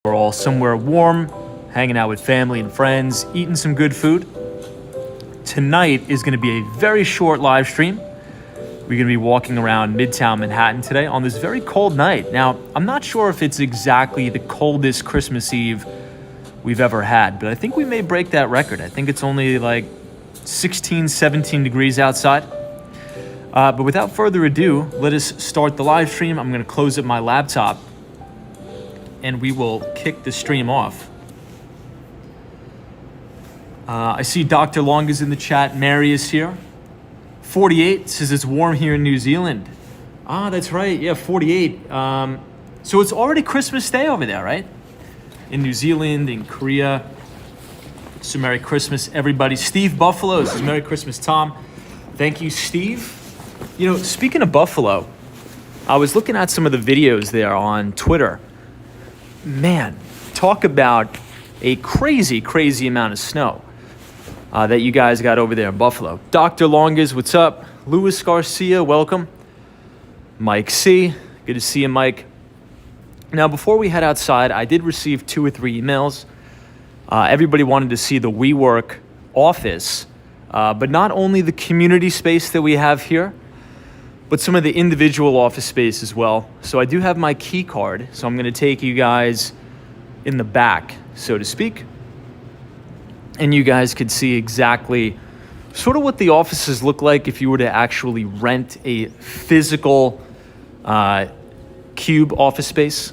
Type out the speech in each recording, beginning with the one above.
We're all somewhere warm, hanging out with family and friends, eating some good food. Tonight is going to be a very short live stream. We're going to be walking around Midtown Manhattan today on this very cold night. Now, I'm not sure if it's exactly the coldest Christmas Eve we've ever had, but I think we may break that record. I think it's only like 16, 17 degrees outside. But without further ado, let us start the live stream. I'm going to close up my laptop and we will kick the stream off. I see Dr. Long is in the chat. Mary is here. 48 says it's warm here in New Zealand. Ah, that's right. Yeah, 48. So it's already Christmas Day over there, right? In New Zealand, in Korea. So Merry Christmas, everybody. Steve Buffalo says Merry Christmas, Tom. Thank you, Steve. You know, speaking of Buffalo, I was looking at some of the videos there on Twitter. Man, talk about a crazy, crazy amount of snow that you guys got over there in Buffalo. Dr. Longas, what's up? Luis Garcia, welcome. Mike C, good to see you, Mike. Now, before we head outside, I did receive 2 or 3 emails. Everybody wanted to see the WeWork office, but not only the community space that we have here, but some of the individual office space as well. So I do have my key card, so I'm gonna take you guys in the back, so to speak. And you guys could see exactly sort of what the offices look like if you were to actually rent a physical cube office space.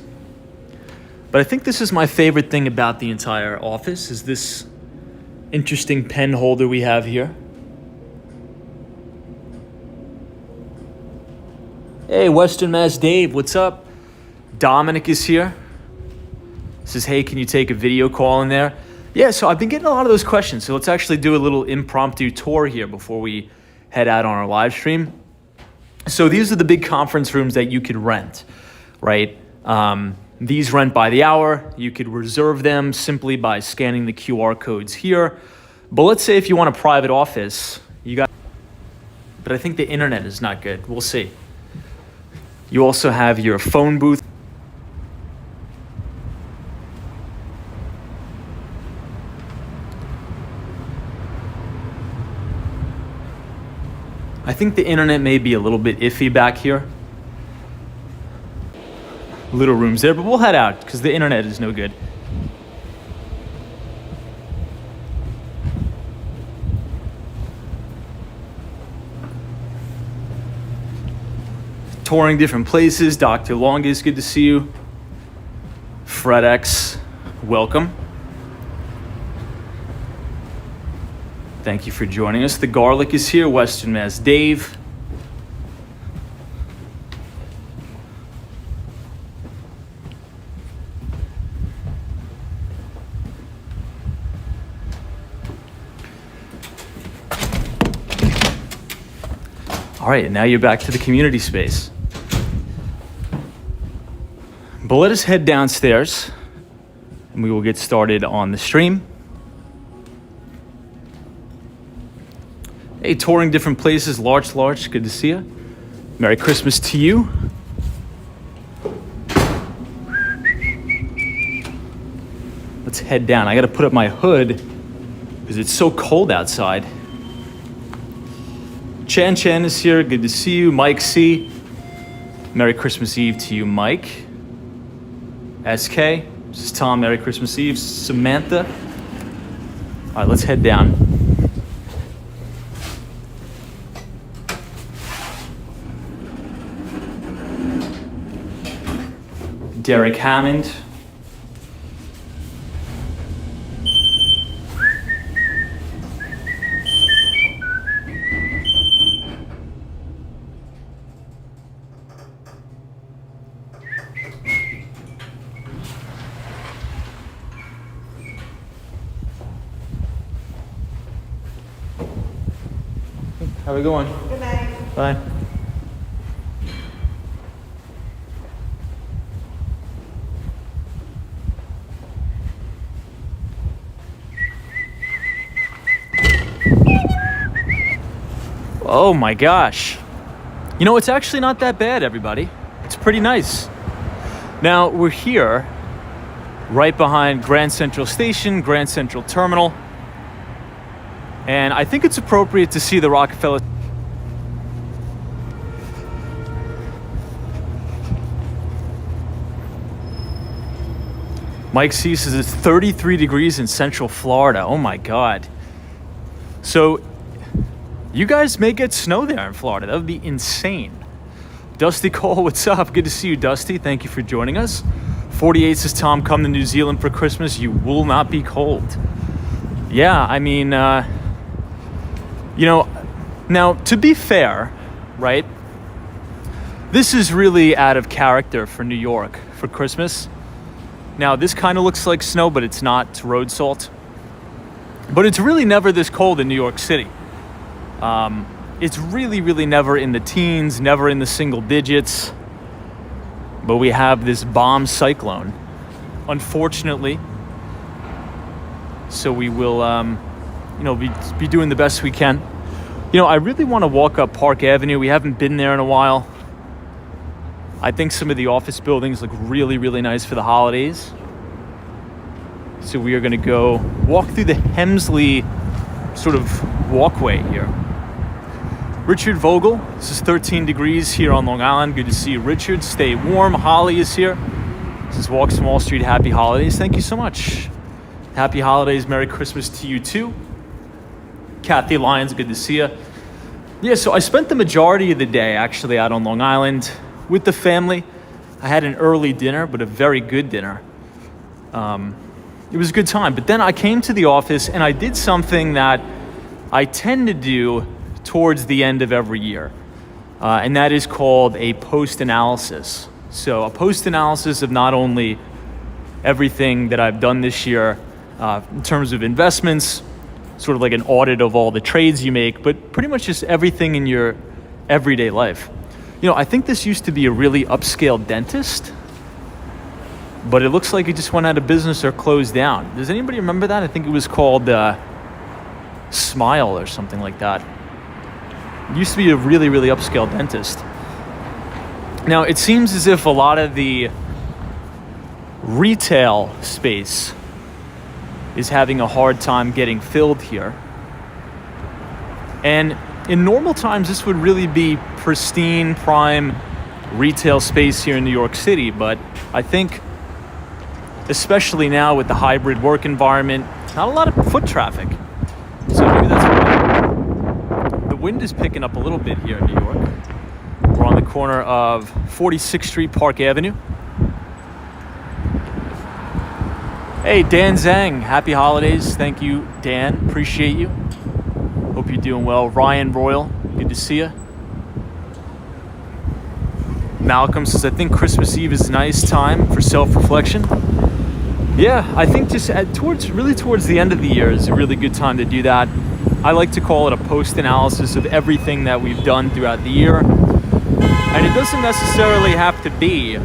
But I think this is my favorite thing about the entire office, is this interesting pen holder we have here. Hey, Western Mass Dave, what's up? Dominic is here. Says, hey, can you take a video call in there? Yeah, so I've been getting a lot of those questions. So let's actually do a little impromptu tour here before we head out on our live stream. So these are the big conference rooms that you could rent, right? These rent by the hour. You could reserve them simply by scanning the QR codes here. But let's say if you want a private office, but I think the internet is not good. We'll see. You also have your phone booth. I think the internet may be a little bit iffy back here. Little rooms there, but we'll head out because the internet is no good. Touring different places. Dr. Longas, good to see you. FredX, welcome. Thank you for joining us. The Garlic is here. Western Mass Dave. All right, now you're back to the community space. But let us head downstairs and we will get started on the stream. Hey, touring different places, Larch, good to see you. Merry Christmas to you. Let's head down. I gotta put up my hood because it's so cold outside. Chan is here, good to see you. Mike C, Merry Christmas Eve to you, Mike. SK, this is Tom, Merry Christmas Eve. Samantha. All right, let's head down. Derek Hammond. How are we going? Good night. Bye. Oh my gosh. You know, it's actually not that bad, everybody. It's pretty nice. Now, we're here right behind Grand Central Station, Grand Central Terminal. And I think it's appropriate to see the Rockefeller. Mike C says it's 33 degrees in Central Florida. Oh my God. So you guys may get snow there in Florida. That would be insane. Dusty Cole, what's up? Good to see you, Dusty. Thank you for joining us. 48 says, Tom, come to New Zealand for Christmas. You will not be cold. Yeah, I mean, you know, now to be fair, right? This is really out of character for New York for Christmas. Now, this kind of looks like snow, but it's not. It's road salt. But it's really never this cold in New York City. It's really, really never in the teens, never in the single digits. But we have this bomb cyclone, unfortunately. So we will, you know, be doing the best we can. You know, I really want to walk up Park Avenue. We haven't been there in a while. I think some of the office buildings look really, really nice for the holidays. So we are going to go walk through the Hemsley sort of walkway here. Richard Vogel, this is 13 degrees here on Long Island. Good to see you, Richard. Stay warm. Holly is here. This is Walks from Wall Street. Happy holidays. Thank you so much. Happy holidays. Merry Christmas to you too. Kathy Lyons, good to see you. Yeah, so I spent the majority of the day actually out on Long Island with the family. I had an early dinner, but a very good dinner. It was a good time. But then I came to the office and I did something that I tend to do towards the end of every year. And that is called a post-analysis. So a post-analysis of not only everything that I've done this year in terms of investments, sort of like an audit of all the trades you make, but pretty much just everything in your everyday life. You know, I think this used to be a really upscale dentist, but it looks like it just went out of business or closed down. Does anybody remember that? I think it was called Smile or something like that. It used to be a really, really upscale dentist. Now, it seems as if a lot of the retail space is having a hard time getting filled here. And in normal times, this would really be pristine, prime retail space here in New York City. But I think, especially now with the hybrid work environment, not a lot of foot traffic. So maybe that's why the wind is picking up a little bit here in New York. We're on the corner of 46th Street, Park Avenue. Hey, Dan Zhang, happy holidays. Thank you, Dan. Appreciate you. Hope you're doing well. Ryan Royal, good to see you. Malcolm says, I think Christmas Eve is a nice time for self-reflection. Yeah, I think just towards the end of the year is a really good time to do that. I like to call it a post-analysis of everything that we've done throughout the year. And it doesn't necessarily have to be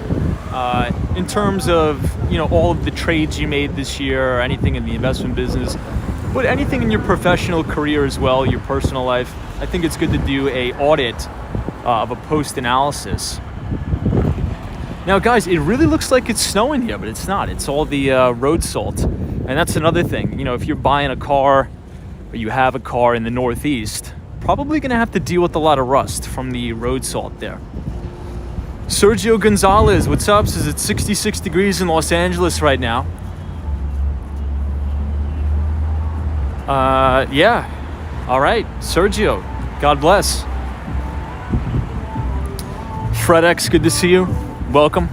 in terms of, you know, all of the trades you made this year or anything in the investment business, but anything in your professional career as well, your personal life. I think it's good to do a audit of a post-analysis. Now, guys, it really looks like it's snowing here, but it's not. It's all the road salt. And that's another thing. You know, if you're buying a car or you have a car in the Northeast, probably going to have to deal with a lot of rust from the road salt there. Sergio Gonzalez, what's up? Says it's 66 degrees in Los Angeles right now. Yeah. All right, Sergio, God bless. Fred X, good to see you. Welcome.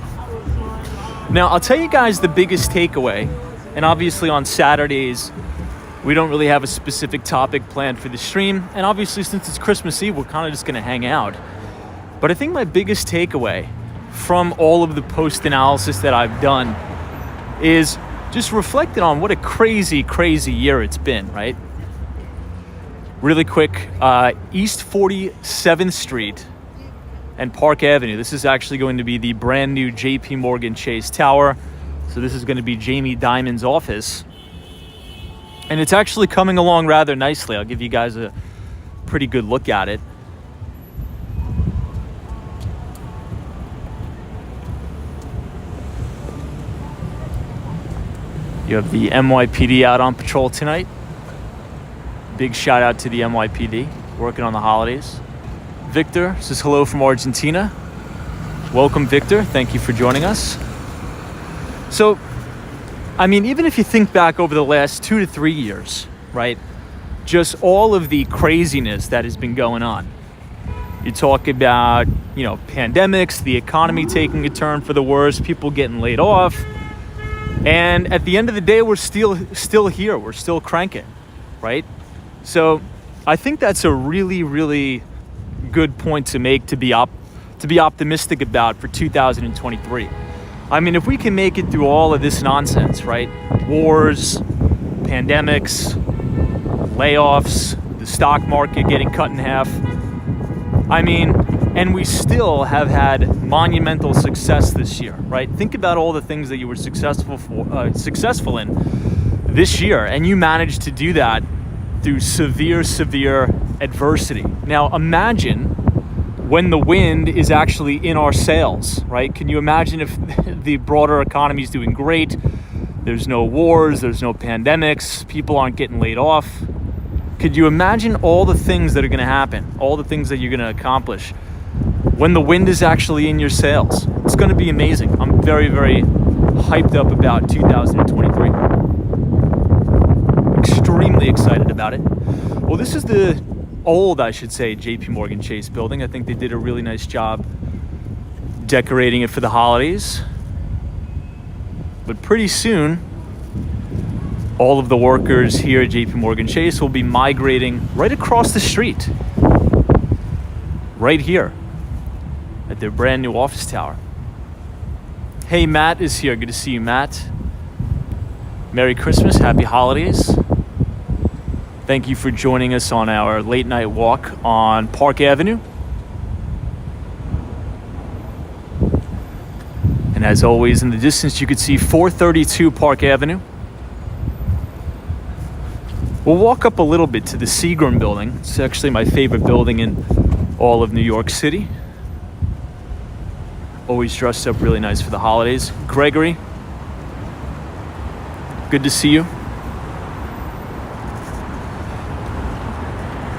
Now, I'll tell you guys the biggest takeaway, and obviously on Saturdays, we don't really have a specific topic planned for the stream, and obviously since it's Christmas Eve, we're kind of just going to hang out. But I think my biggest takeaway from all of the post-analysis that I've done is just reflecting on what a crazy, crazy year it's been, right? Really quick, East 47th Street and Park Avenue. This is actually going to be the brand new JPMorgan Chase Tower. So this is going to be Jamie Dimon's office. And it's actually coming along rather nicely. I'll give you guys a pretty good look at it. You have the NYPD out on patrol tonight. Big shout out to the NYPD working on the holidays. Victor says hello from Argentina. Welcome, Victor. Thank you for joining us. So, I mean, even if you think back over the last 2 to 3 years, right? Just all of the craziness that has been going on. You talk about, pandemics, the economy taking a turn for the worse, people getting laid off. And at the end of the day, we're still here. We're still cranking, right? So I think that's a really, really good point to make to be optimistic about for 2023. I mean, if we can make it through all of this nonsense, right? Wars, pandemics, layoffs, the stock market getting cut in half. I mean, and we still have had monumental success this year, right? Think about all the things that you were successful in this year, and you managed to do that through severe adversity. Now, imagine when the wind is actually in our sails, right? Can you imagine if the broader economy is doing great? There's no wars, there's no pandemics, people aren't getting laid off. Could you imagine all the things that are going to happen, all the things that you're going to accomplish when the wind is actually in your sails? It's going to be amazing. I'm very, very hyped up about 2023. Extremely excited about it. Well, this is the old, I should say, JPMorgan Chase building. I think they did a really nice job decorating it for the holidays. But pretty soon, all of the workers here at JPMorgan Chase will be migrating right across the street, right here at their brand new office tower. Hey, Matt is here. Good to see you, Matt. Merry Christmas, happy holidays. Thank you for joining us on our late night walk on Park Avenue. And as always, in the distance, you could see 432 Park Avenue. We'll walk up a little bit to the Seagram building. It's actually my favorite building in all of New York City. Always dressed up really nice for the holidays. Gregory, good to see you.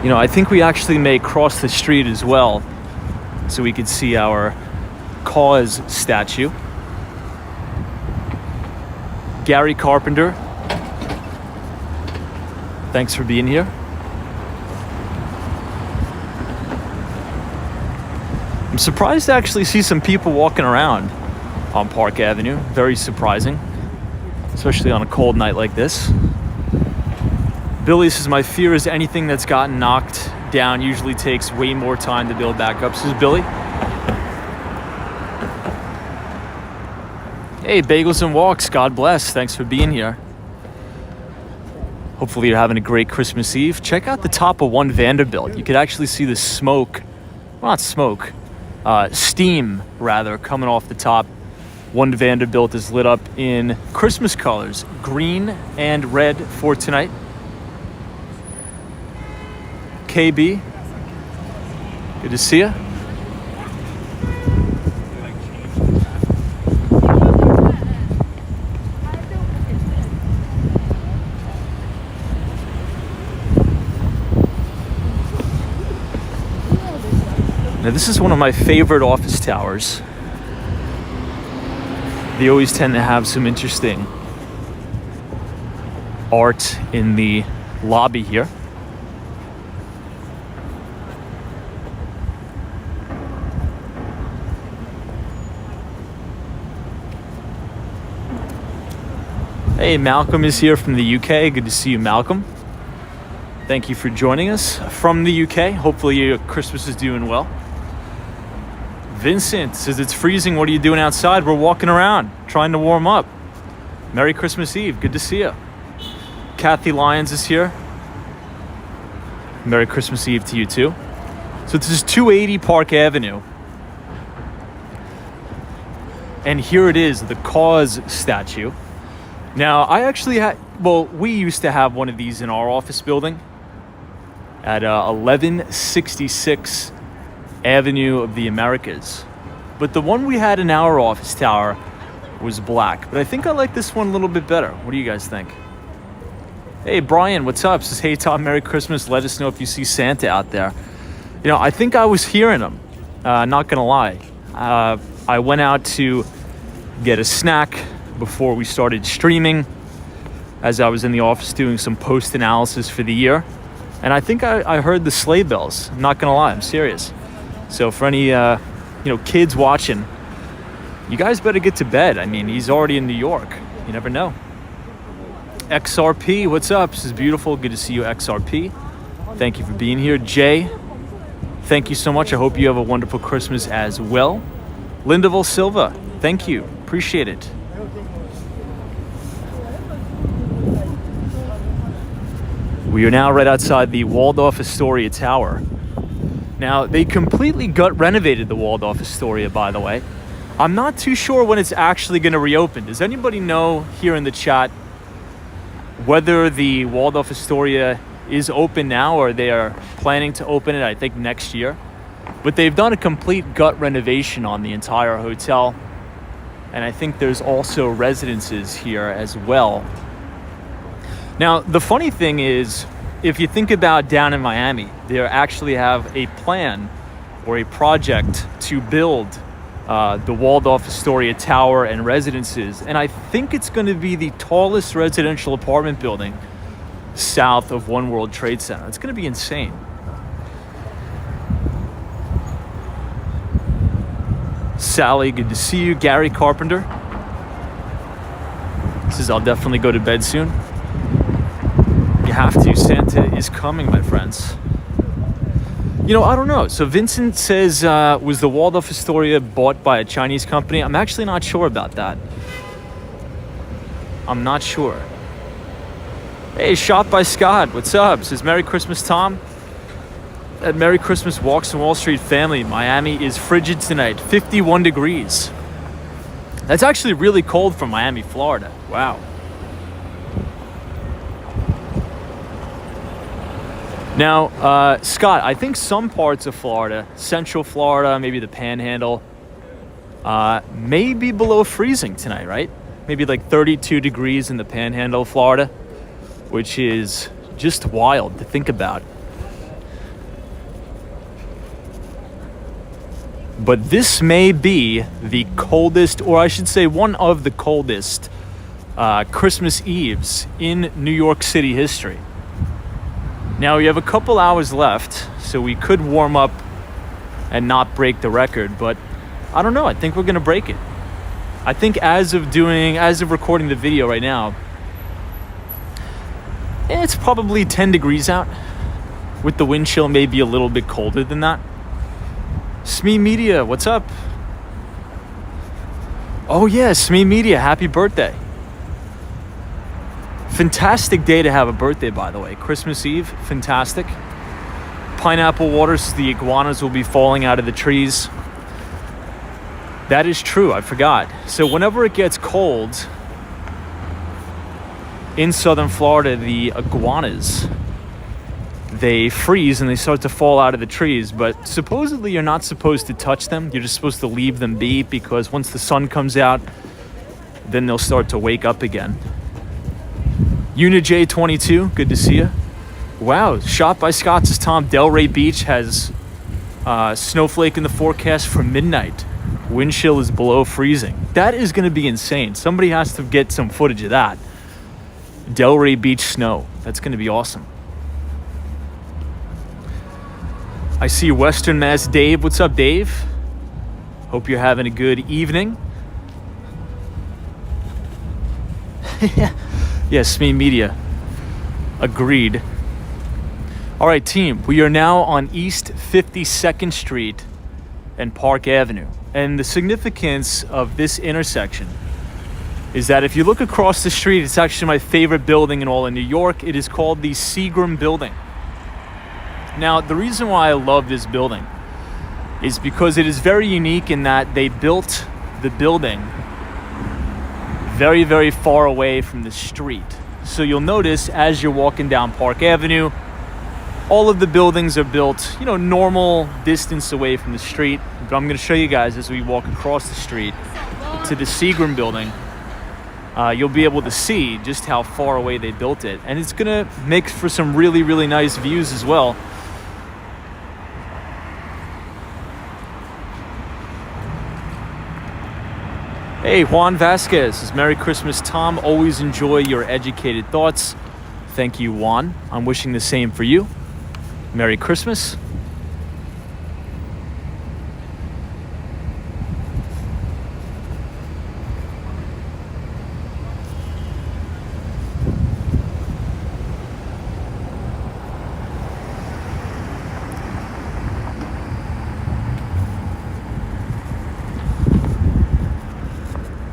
I think we actually may cross the street as well so we could see our cause statue. Gary Carpenter, thanks for being here. I'm surprised to actually see some people walking around on Park Avenue. Very surprising, especially on a cold night like this. Billy says, my fear is anything that's gotten knocked down usually takes way more time to build back up, says Billy. Hey, Bagels and Walks, God bless. Thanks for being here. Hopefully you're having a great Christmas Eve. Check out the top of One Vanderbilt. You could actually see the smoke, well, not smoke, steam rather, coming off the top. One Vanderbilt is lit up in Christmas colors, green and red for tonight. KB, good to see you. Now, this is one of my favorite office towers. They always tend to have some interesting art in the lobby here. Hey, Malcolm is here from the UK. Good to see you, Malcolm. Thank you for joining us from the UK. Hopefully your Christmas is doing well. Vincent says it's freezing. What are you doing outside? We're walking around, trying to warm up. Merry Christmas Eve. Good to see you. Kathy Lyons is here. Merry Christmas Eve to you too. So this is 280 Park Avenue. And here it is, the Cause statue. Now, I actually we used to have one of these in our office building at 1166 Avenue of the Americas. But the one we had in our office tower was black. But I think I like this one a little bit better. What do you guys think? Hey, Brian, what's up? Says, hey, Tom, Merry Christmas. Let us know if you see Santa out there. You know, I think I was hearing him. Not going to lie. I went out to get a snack before we started streaming as I was in the office doing some post-analysis for the year. And I think I heard the sleigh bells. I'm not going to lie. I'm serious. So for any, kids watching, you guys better get to bed. I mean, he's already in New York. You never know. XRP, what's up? This is beautiful. Good to see you, XRP. Thank you for being here. Jay, thank you so much. I hope you have a wonderful Christmas as well. Lindavel Silva, thank you. Appreciate it. We are now right outside the Waldorf Astoria Tower. Now, they completely gut renovated the Waldorf Astoria, by the way. I'm not too sure when it's actually going to reopen. Does anybody know here in the chat whether the Waldorf Astoria is open now or they are planning to open it, I think, next year? But they've done a complete gut renovation on the entire hotel. And I think there's also residences here as well. Now, the funny thing is, if you think about down in Miami, they actually have a plan or a project to build the Waldorf Astoria Tower and residences. And I think it's going to be the tallest residential apartment building south of One World Trade Center. It's going to be insane. Sally, good to see you. Gary Carpenter says, I'll definitely go to bed soon. You have to. Santa is coming, my friends. You know, I don't know. So Vincent says, was the Waldorf Astoria bought by a Chinese company? I'm actually not sure about that. I'm not sure. Hey, Shot by Scott, what's up? Says, Merry Christmas, Tom. At Merry Christmas Walks on Wall Street family. Miami is frigid tonight, 51 degrees. That's actually really cold for Miami, Florida. Wow. Now, Scott, I think some parts of Florida, Central Florida, maybe the Panhandle, may be below freezing tonight, right? Maybe like 32 degrees in the Panhandle of Florida, which is just wild to think about. But this may be the coldest, or I should say one of the coldest Christmas Eves in New York City history. Now, we have a couple hours left, so we could warm up and not break the record, but I don't know. I think we're going to break it. I think as of recording the video right now, it's probably 10 degrees out. With the wind chill, maybe a little bit colder than that. Smee Media, what's up? Oh yeah, Smee Media, happy birthday. Fantastic day to have a birthday, by the way. Christmas Eve, fantastic. Pineapple Waters, the iguanas will be falling out of the trees. That is true, I forgot. So whenever it gets cold in southern Florida, the iguanas, they freeze and they start to fall out of the trees. But supposedly you're not supposed to touch them. You're just supposed to leave them be, because once the sun comes out, then they'll start to wake up again. UniJ22, good to see you. Wow, Shot by Scott says, Tom, Delray Beach has snowflake in the forecast for midnight. Wind chill is below freezing. That is going to be insane. Somebody has to get some footage of that. Delray Beach snow. That's going to be awesome. I see Western Mass Dave. What's up, Dave? Hope you're having a good evening. Yes, Smee Media. Agreed. All right, team. We are now on East 52nd Street and Park Avenue. And the significance of this intersection is that if you look across the street, it's actually my favorite building in all of New York. It is called the Seagram building. Now, the reason why I love this building is because it is very unique in that they built the building very, very far away from the street. So you'll notice as you're walking down Park Avenue, all of the buildings are built, normal distance away from the street. But I'm going to show you guys as we walk across the street to the Seagram building, you'll be able to see just how far away they built it. And it's gonna make for some really, really nice views as well. Hey, Juan Vasquez says, Merry Christmas, Tom. Always enjoy your educated thoughts. Thank you, Juan. I'm wishing the same for you. Merry Christmas.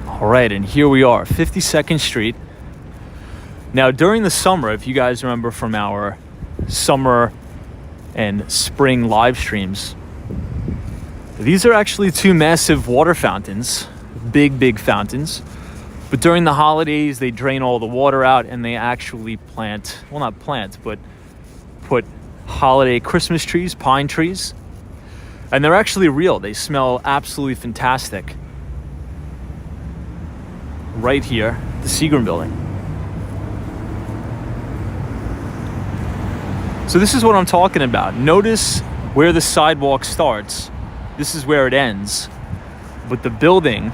All right, and here we are, 52nd Street. Now, during the summer, if you guys remember from our summer and spring live streams, these are actually two massive water fountains, big fountains. But during the holidays, they drain all the water out and they actually plant, well, not plant, but put holiday Christmas trees, pine trees. And they're actually real. They smell absolutely fantastic. Right here, the Seagram building. So this is what I'm talking about. Notice where the sidewalk starts. This is where it ends. But the building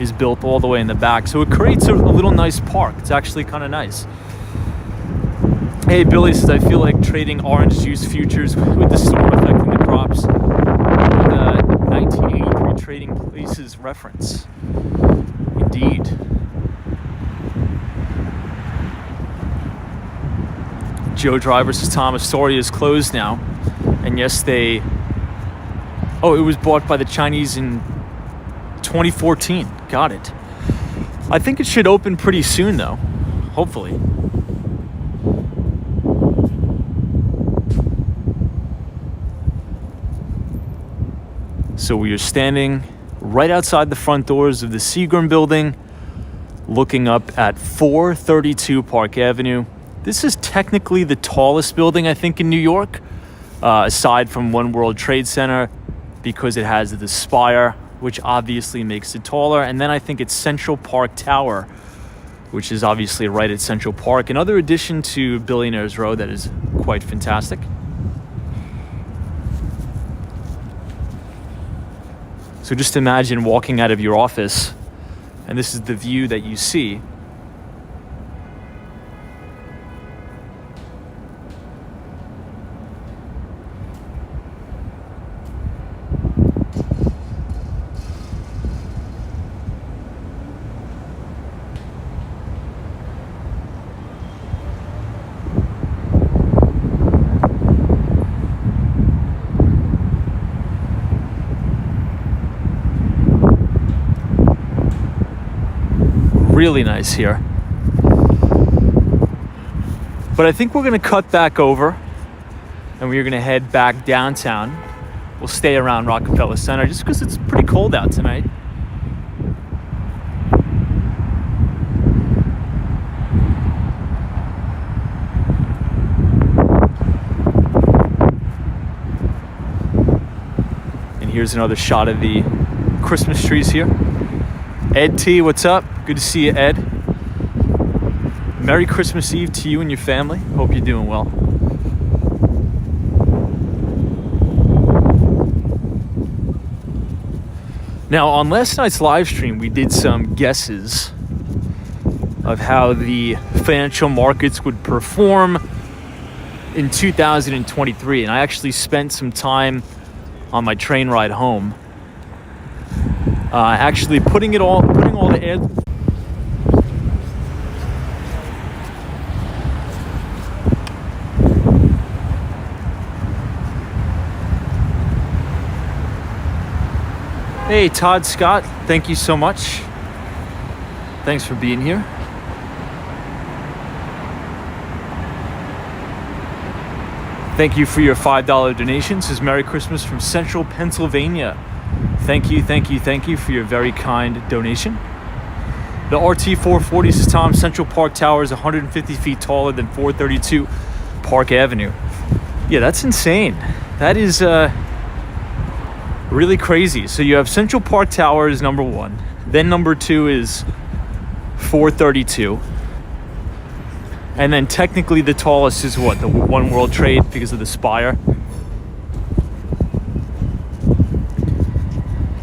is built all the way in the back. So it creates a little nice park. It's actually kind of nice. Hey, Billy says, I feel like trading orange juice futures with the storm affecting the crops. The 1983 Trading Places reference. Indeed. Joe Driver says, Tom, Astoria is closed now. And yes, it was bought by the Chinese in 2014. Got it. I think it should open pretty soon, though. Hopefully. So we are standing right outside the front doors of the Seagram building, looking up at 432 Park Avenue. This is technically the tallest building, I think, in New York, aside from One World Trade Center, because it has the spire, which obviously makes it taller. And then I think it's Central Park Tower, which is obviously right at Central Park. Another addition to Billionaires Row that is quite fantastic. So just imagine walking out of your office, and this is the view that you see. Really nice here. But I think we're going to cut back over and we're going to head back downtown. We'll stay around Rockefeller Center just because it's pretty cold out tonight. And here's another shot of the Christmas trees here. Ed T, what's up? Good to see you, Ed. Merry Christmas Eve to you and your family. Hope you're doing well. Now, on last night's live stream, we did some guesses of how the financial markets would perform in 2023. And I actually spent some time on my train ride home actually putting all the ads. Hey, Todd Scott, thank you so much. Thanks for being here. Thank you for your $5 donation. This is Merry Christmas from Central Pennsylvania. Thank you for your very kind donation. The RT440 says, Tom, Central Park Tower is 150 feet taller than 432 Park Avenue. Yeah, that's insane. That is really crazy. So you have Central Park Tower is number one. Then number 2 is 432. And then technically the tallest is what? The One World Trade because of the spire.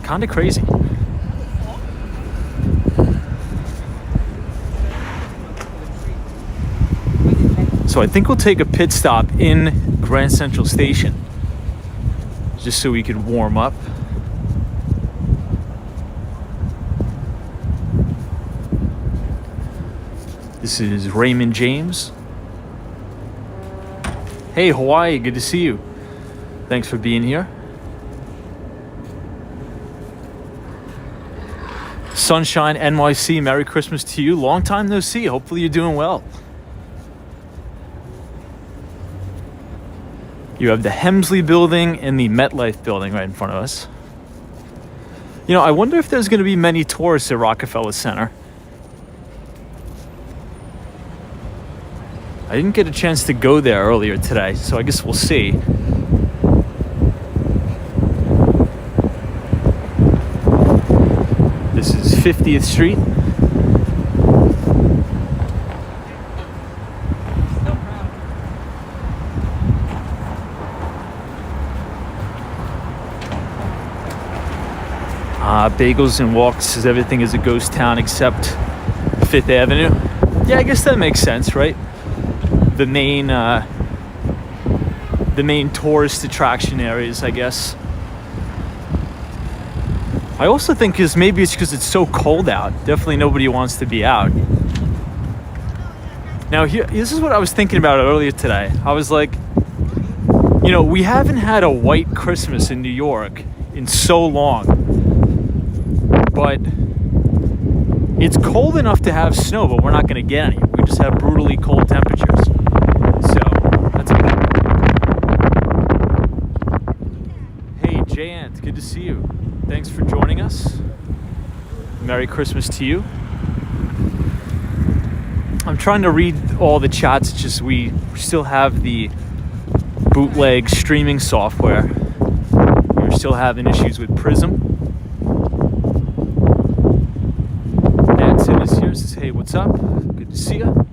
Kind of crazy. So I think we'll take a pit stop in Grand Central Station just so we could warm up. This is Raymond James. Hey, Hawaii, good to see you. Thanks for being here. Sunshine NYC, Merry Christmas to you. Long time no see. Hopefully you're doing well. You have the Hemsley building and the MetLife building right in front of us. You know, I wonder if there's going to be many tourists at Rockefeller Center. I didn't get a chance to go there earlier today, so I guess we'll see. This is 50th Street. Bagels and Walks says everything is a ghost town except 5th Avenue. Yeah, I guess that makes sense, right? The main tourist attraction areas, I guess. I also think maybe it's because it's so cold out. Definitely nobody wants to be out. Now, this is what I was thinking about earlier today. I was like, you know, we haven't had a white Christmas in New York in so long. But it's cold enough to have snow, but we're not going to get any. We just have brutally cold temperatures. So, that's okay. Hey, Jayant, good to see you. Thanks for joining us. Merry Christmas to you. I'm trying to read all the chats. It's just we still have the bootleg streaming software. We're still having issues with Prism. Is here, says, hey, what's up? Good to see you.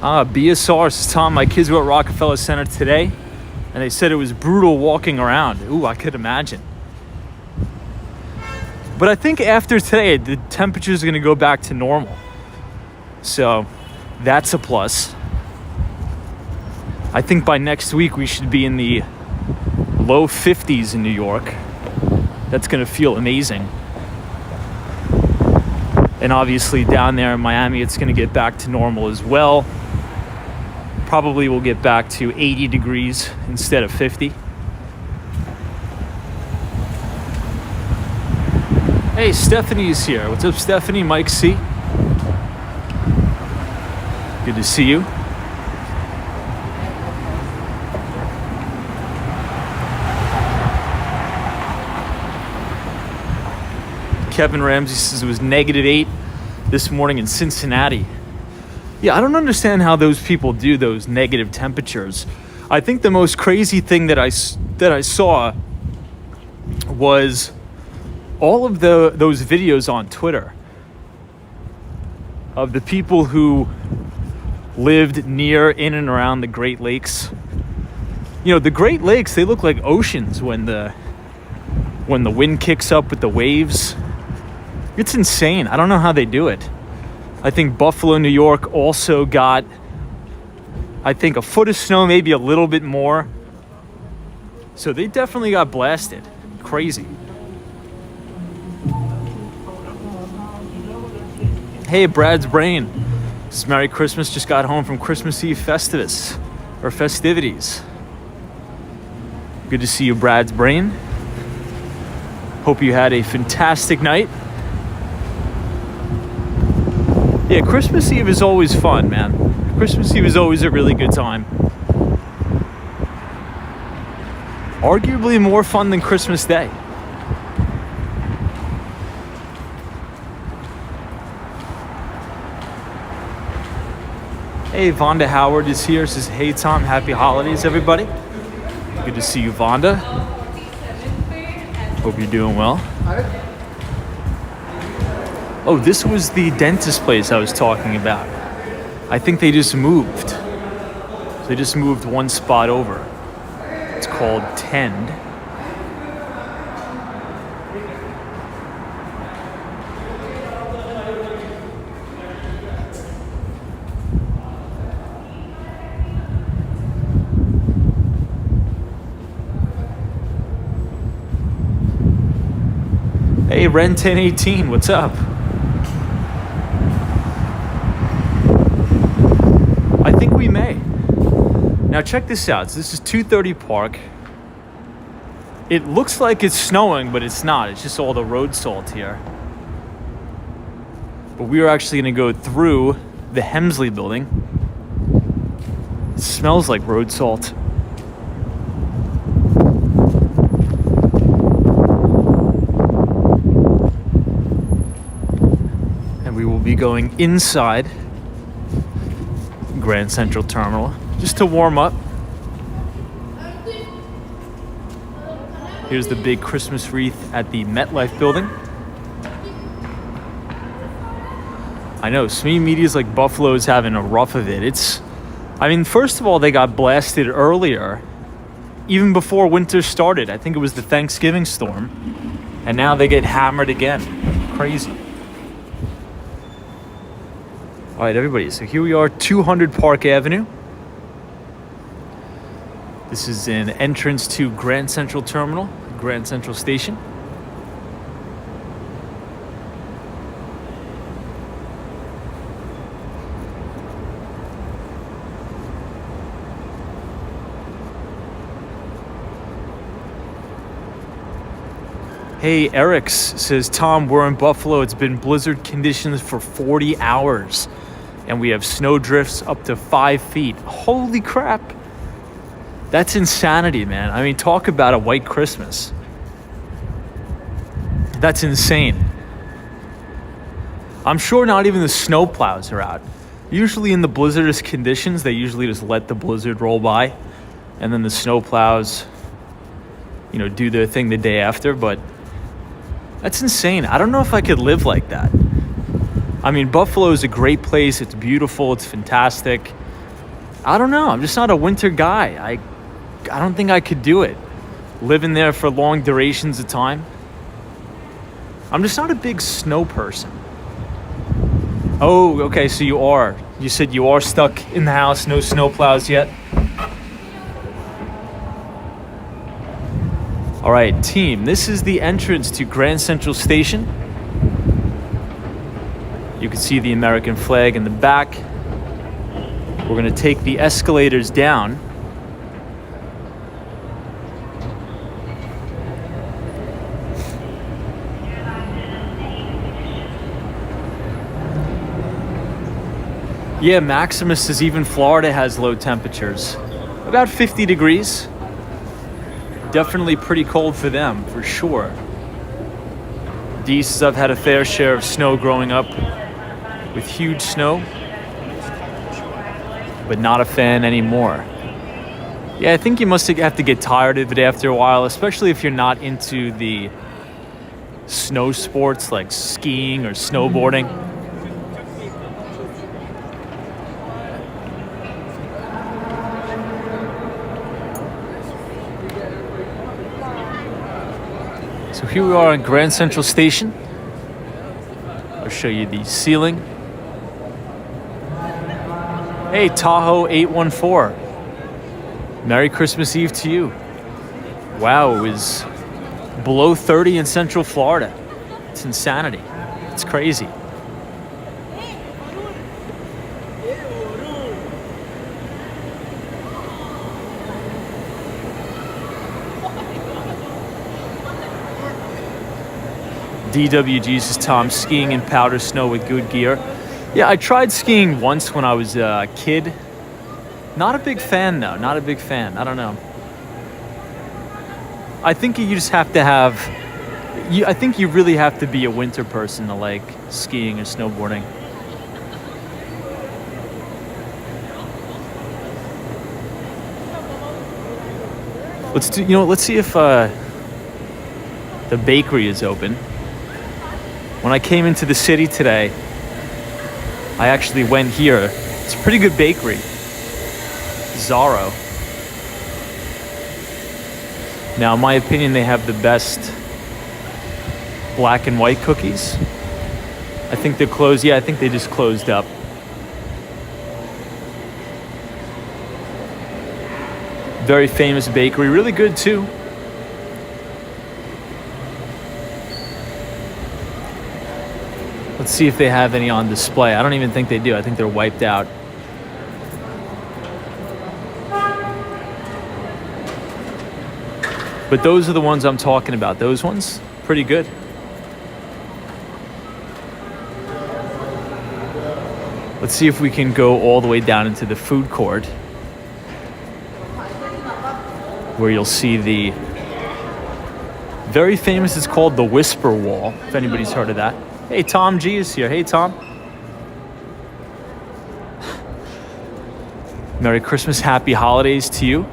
BSR says, Tom, my kids were at Rockefeller Center today, and they said it was brutal walking around. Ooh, I could imagine. But I think after today, the temperatures are going to go back to normal. So that's a plus. I think by next week, we should be in the low 50s in New York. That's going to feel amazing. And obviously down there in Miami, it's going to get back to normal as well. Probably we'll get back to 80 degrees instead of 50. Hey, Stephanie's here. What's up, Stephanie? Mike C. Good to see you. Kevin Ramsey says it was -8 this morning in Cincinnati. Yeah, I don't understand how those people do those negative temperatures. I think the most crazy thing that I saw was all of those videos on Twitter of the people who lived near, in and around the Great Lakes. You know, the Great Lakes, they look like oceans when the wind kicks up with the waves. It's insane. I don't know how they do it. I think Buffalo, New York also got, I think, a foot of snow, maybe a little bit more. So they definitely got blasted. Crazy. Hey, Brad's Brain. It's Merry Christmas. Just got home from Christmas Eve festivities. Good to see you, Brad's Brain. Hope you had a fantastic night. Yeah, Christmas Eve is always fun, man. Christmas Eve is always a really good time. Arguably more fun than Christmas Day. Hey, Vonda Howard is here. Says, hey, Tom, happy holidays, everybody. Good to see you, Vonda. Hope you're doing well. Oh, this was the dentist place I was talking about. I think they just moved. So they just moved one spot over. It's called Tend. Hey, Ren 1018, what's up? I think we may. Now check this out. So this is 230 Park. It looks like it's snowing, but it's not. It's just all the road salt here. But we are actually going to go through the Hemsley building. It smells like road salt. We will be going inside Grand Central Terminal just to warm up. Here's the big Christmas wreath at the MetLife building. I know, SME Media's like Buffalo's having a rough of it. I mean, first of all, they got blasted earlier, even before winter started. I think it was the Thanksgiving storm. And now they get hammered again. Crazy. All right, everybody, so here we are, 200 Park Avenue. This is an entrance to Grand Central Terminal, Grand Central Station. Hey, Eric's says, Tom, we're in Buffalo. It's been blizzard conditions for 40 hours. And we have snow drifts up to 5 feet. Holy crap. That's insanity, man. I mean, talk about a white Christmas. That's insane. I'm sure not even the snow plows are out. Usually in the blizzardous conditions, they usually just let the blizzard roll by. And then the snow plows, do their thing the day after. But that's insane. I don't know if I could live like that. I mean, Buffalo is a great place. It's beautiful. It's fantastic. I don't know. I'm just not a winter guy. I don't think I could do it. Living there for long durations of time. I'm just not a big snow person. Oh, okay, so you are. You said you are stuck in the house, no snow plows yet? All right, team, this is the entrance to Grand Central Station. You can see the American flag in the back. We're going to take the escalators down. Yeah, Maximus says even Florida has low temperatures. About 50 degrees. Definitely pretty cold for them, for sure. D says I've had a fair share of snow growing up. With huge snow, but not a fan anymore. Yeah, I think you must have to get tired of it after a while, especially if you're not into the snow sports like skiing or snowboarding. So here we are on Grand Central Station. I'll show you the ceiling. Hey, Tahoe 814. Merry Christmas Eve to you. Wow, it was below 30 in Central Florida. It's insanity. It's crazy. DWG says, Tom, skiing in powder snow with good gear. Yeah, I tried skiing once when I was a kid. Not a big fan, though. Not a big fan. I don't know. I think you just have to have... I think you really have to be a winter person to like skiing or snowboarding. Let's see if the bakery is open. When I came into the city today, I actually went here. It's a pretty good bakery. Zorro. Now, in my opinion, they have the best black and white cookies. I think they're closed. Yeah, I think they just closed up. Very famous bakery, really good too. Let's see if they have any on display. I don't even think they do. I think they're wiped out. But those are the ones I'm talking about. Those ones, pretty good. Let's see if we can go all the way down into the food court, where you'll see the very famous, it's called the Whisper Wall, if anybody's heard of that. Hey, Tom G is here. Hey, Tom. Merry Christmas, happy holidays to you.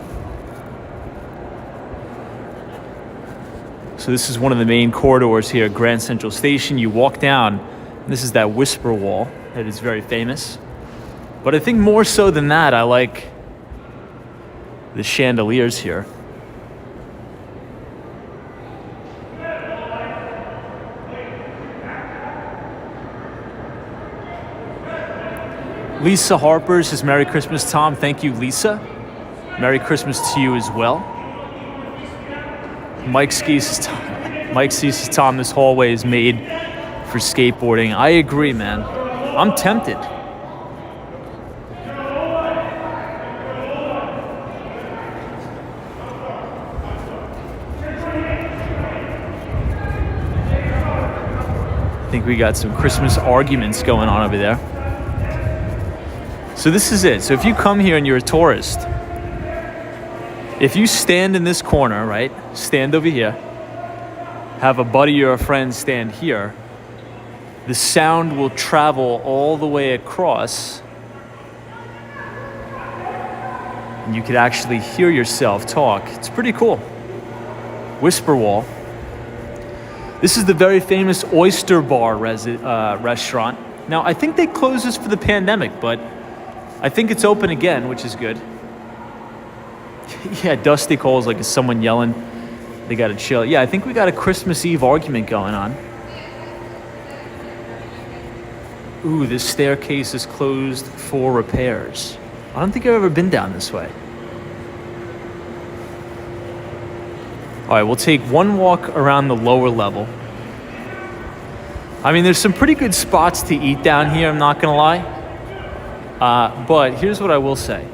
So this is one of the main corridors here at Grand Central Station. You walk down, and this is that Whisper Wall that is very famous. But I think more so than that, I like the chandeliers here. Lisa Harper says, Merry Christmas, Tom. Thank you, Lisa. Merry Christmas to you as well. Mike says, Tom, this hallway is made for skateboarding. I agree, man. I'm tempted. I think we got some Christmas arguments going on over there. So this is it. So if you come here and you're a tourist, if you stand in this corner, right? Stand over here. Have a buddy or a friend stand here. The sound will travel all the way across. And you could actually hear yourself talk. It's pretty cool. Whisper Wall. This is the very famous Oyster Bar restaurant. Now, I think they closed this for the pandemic, but I think it's open again, which is good. Yeah, Dusty calls like, is someone yelling? They gotta chill. Yeah, I think we got a Christmas Eve argument going on. Ooh, this staircase is closed for repairs. I don't think I've ever been down this way. All right, we'll take one walk around the lower level. I mean, there's some pretty good spots to eat down here, I'm not gonna lie. But here's what I will say.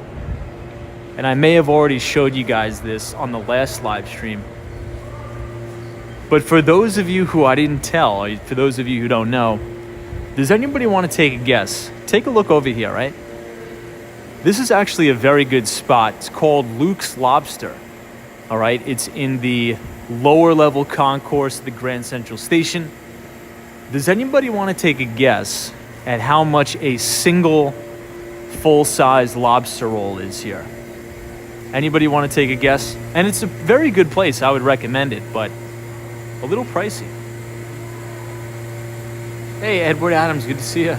And I may have already showed you guys this on the last live stream. But for those of you who I didn't tell, or for those of you who don't know, does anybody want to take a guess? Take a look over here, right? This is actually a very good spot. It's called Luke's Lobster. All right, it's in the lower level concourse of the Grand Central Station. Does anybody want to take a guess at how much a single full-size lobster roll is here? Anybody want to take a guess? And it's a very good place. I would recommend it, but a little pricey. Hey, Edward Adams, good to see you.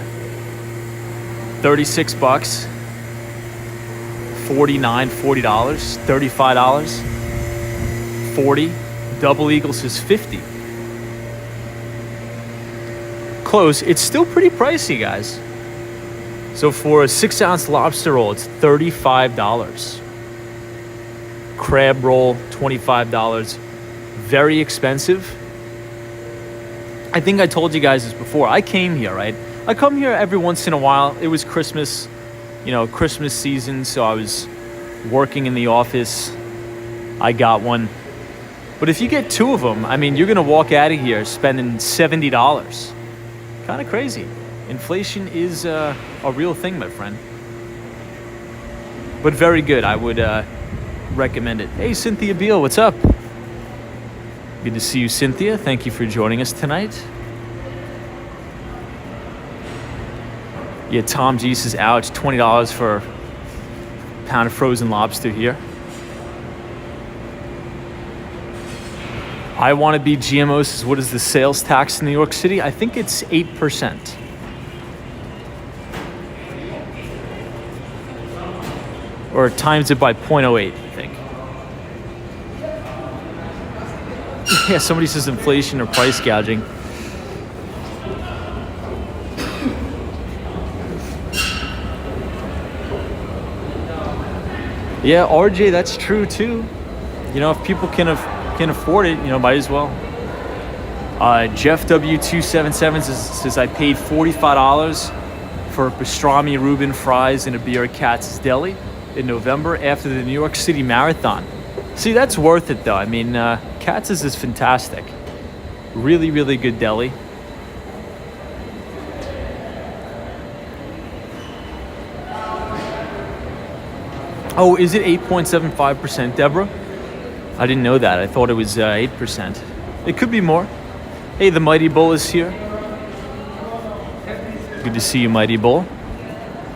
$36, $49, $40, $35, $40. Double Eagle says $50. Close. It's still pretty pricey, guys. So for a 6-ounce lobster roll, it's $35. Crab roll, $25. Very expensive. I think I told you guys this before. I came here, right? I come here every once in a while. It was Christmas, Christmas season, so I was working in the office. I got one. But if you get 2 of them, I mean, you're going to walk out of here spending $70. Kind of crazy. Inflation is a real thing, my friend. But very good. I would recommend it. Hey, Cynthia Beal, what's up? Good to see you, Cynthia. Thank you for joining us tonight. Yeah, Tom G says, ouch, $20 for a pound of frozen lobster here. I want to be GMO says, what is the sales tax in New York City? I think it's 8%. Or times it by 0.08, I think. Yeah, somebody says inflation or price gouging. Yeah, RJ, that's true too. You know, if people can afford it, you know, might as well. Jeff W277 says I paid $45 for pastrami Reuben fries and a beer at Katz's Deli in November after the New York City Marathon. See, that's worth it though. I mean, Katz's is fantastic. Really, really good deli. Oh, is it 8.75%, Deborah? I didn't know that. I thought it was 8%. It could be more. Hey, the Mighty Bull is here. Good to see you, Mighty Bull.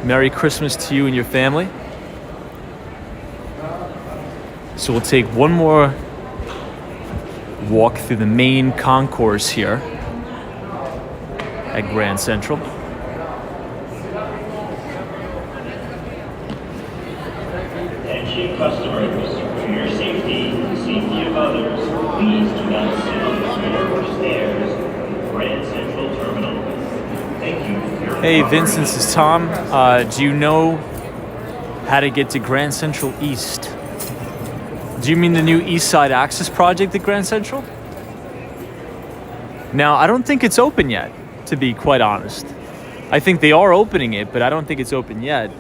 Merry Christmas to you and your family. So we'll take one more walk through the main concourse here at Grand Central. Attention customers, for your safety and the safety of others, please do not sit on the floor or stairs of Grand Central Terminal. Thank you for your Hey, Vincent, this is Tom. Do you know how to get to Grand Central East? Do you mean the new East Side Access project at Grand Central? Now, I don't think it's open yet, to be quite honest. I think they are opening it, but I don't think it's open yet.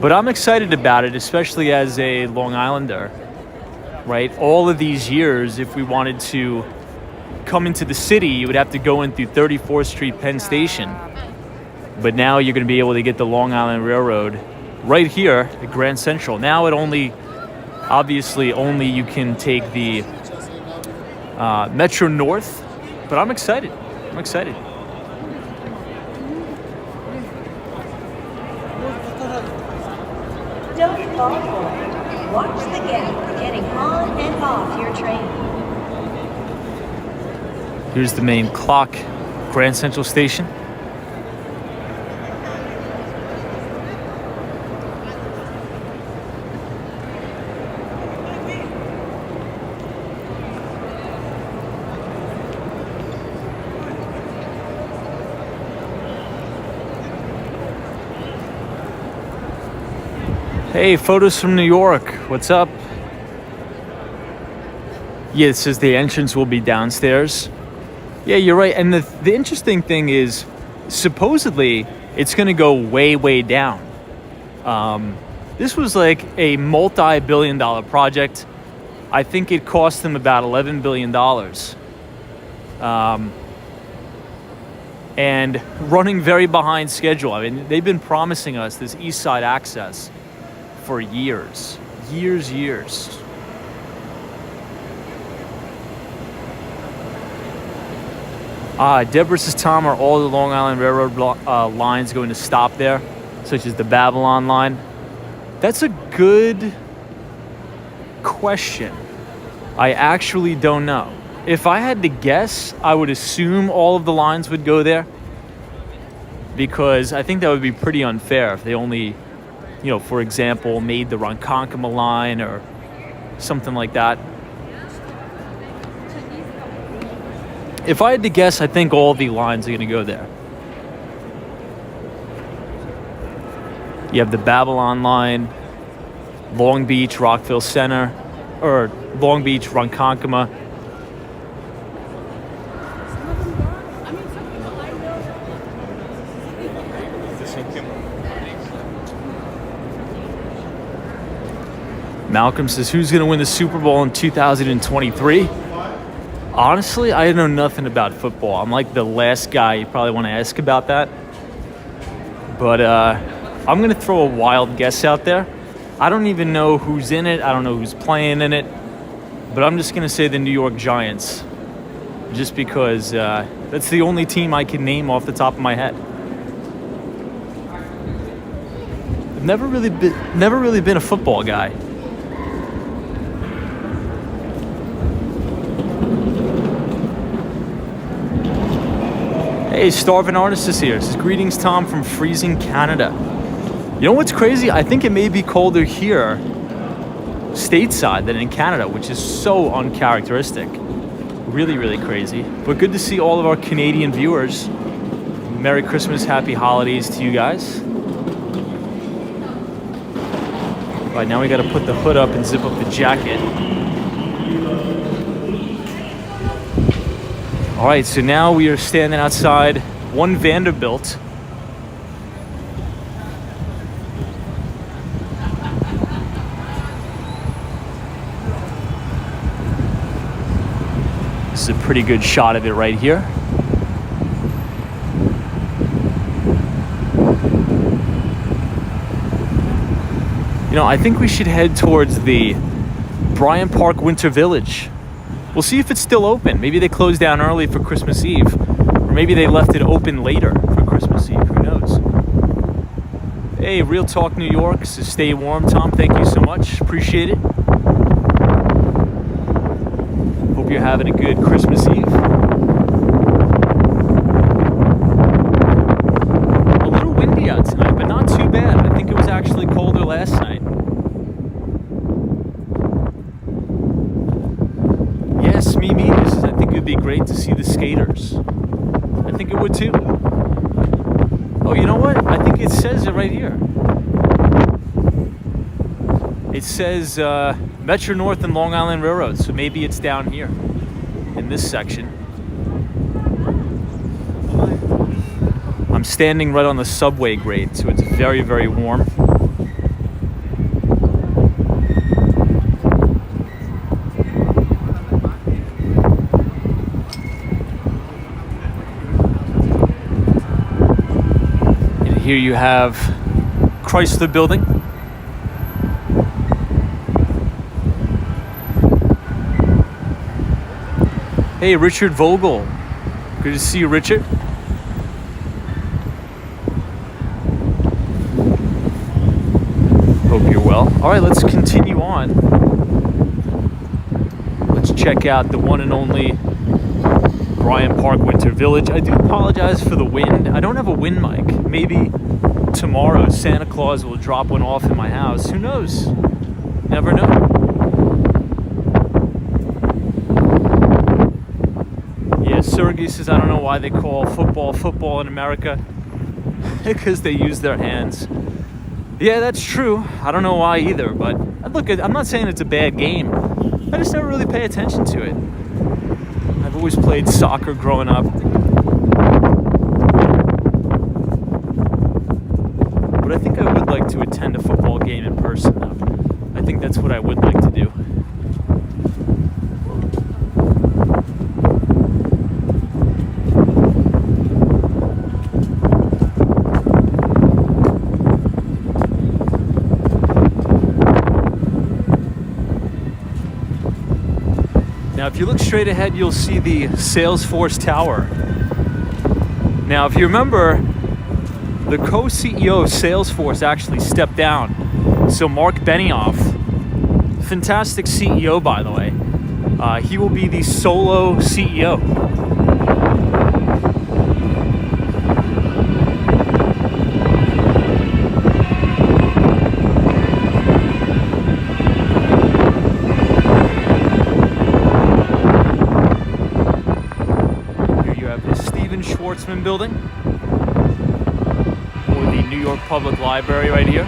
But I'm excited about it, especially as a Long Islander, right? All of these years, if we wanted to come into the city, you would have to go in through 34th Street Penn Station. But now you're going to be able to get the Long Island Railroad right here at Grand Central. Now it obviously only you can take the Metro North, but I'm excited. Don't fall for it. Watch the gap getting on and off your train. Here's the main clock, Grand Central Station. Hey, photos from New York. What's up? Yeah, it says the entrance will be downstairs. Yeah, you're right. And the interesting thing is, supposedly, it's going to go way, way down. This was like a multi-billion-dollar project. I think it cost them about $11 billion. And running very behind schedule. I mean, they've been promising us this East Side access for years. Deborah says, Tom, are all the Long Island Railroad lines going to stop there, such as the Babylon line? That's a good question. I actually don't know. If I had to guess, I would assume all of the lines would go there, because I think that would be pretty unfair if they only, for example, made the Ronkonkoma line or something like that. If I had to guess, I think all the lines are going to go there. You have the Babylon line, Long Beach, Rockefeller Center, or Long Beach, Ronkonkoma. Malcolm says, who's going to win the Super Bowl in 2023? Honestly, I know nothing about football. I'm like the last guy you probably want to ask about that. But I'm going to throw a wild guess out there. I don't even know who's in it. I don't know who's playing in it. But I'm just going to say the New York Giants. Just because that's the only team I can name off the top of my head. I've never really been a football guy. Hey, Starvin' Artist is here. Says, greetings, Tom, from freezing Canada. You know what's crazy? I think it may be colder here, stateside, than in Canada, which is so uncharacteristic. Really, really crazy. But good to see all of our Canadian viewers. Merry Christmas, happy holidays to you guys. All right, now we gotta put the hood up and zip up the jacket. All right, so now we are standing outside One Vanderbilt. This is a pretty good shot of it right here. You know, I think we should head towards the Bryant Park Winter Village. We'll see if it's still open. Maybe they closed down early for Christmas Eve, or maybe they left it open later for Christmas Eve. Who knows? Hey, Real Talk New York says, stay warm, Tom. Thank you so much. Appreciate it. Hope you're having a good Christmas Eve. A little windy out tonight, but not too bad. I think it was actually colder last night. Yes, Mimi, I think it would be great to see the skaters. I think it would too. Oh, you know what? I think it says it right here. It says Metro North and Long Island Railroad, so maybe it's down here in this section. I'm standing right on the subway grate, so it's very, very warm. And here you have Chrysler Building. Hey, Richard Vogel. Good to see you, Richard. Hope you're well. All right, let's continue on. Let's check out the one and only Bryant Park Winter Village. I do apologize for the wind. I don't have a wind mic. Maybe tomorrow Santa Claus will drop one off in my house. Who knows? Never know. Sergey says, I don't know why they call football in America. Because they use their hands. Yeah, that's true. I don't know why either, but look, I'm not saying it's a bad game. I just never really pay attention to it. I've always played soccer growing up. But I think I would like to attend a football game in person, though. I think that's what I would like to do. Now, if you look straight ahead, you'll see the Salesforce Tower. Now, if you remember, the co-CEO of Salesforce actually stepped down. So Mark Benioff, fantastic CEO, by the way, he will be the solo CEO. Building, or the New York Public Library right here.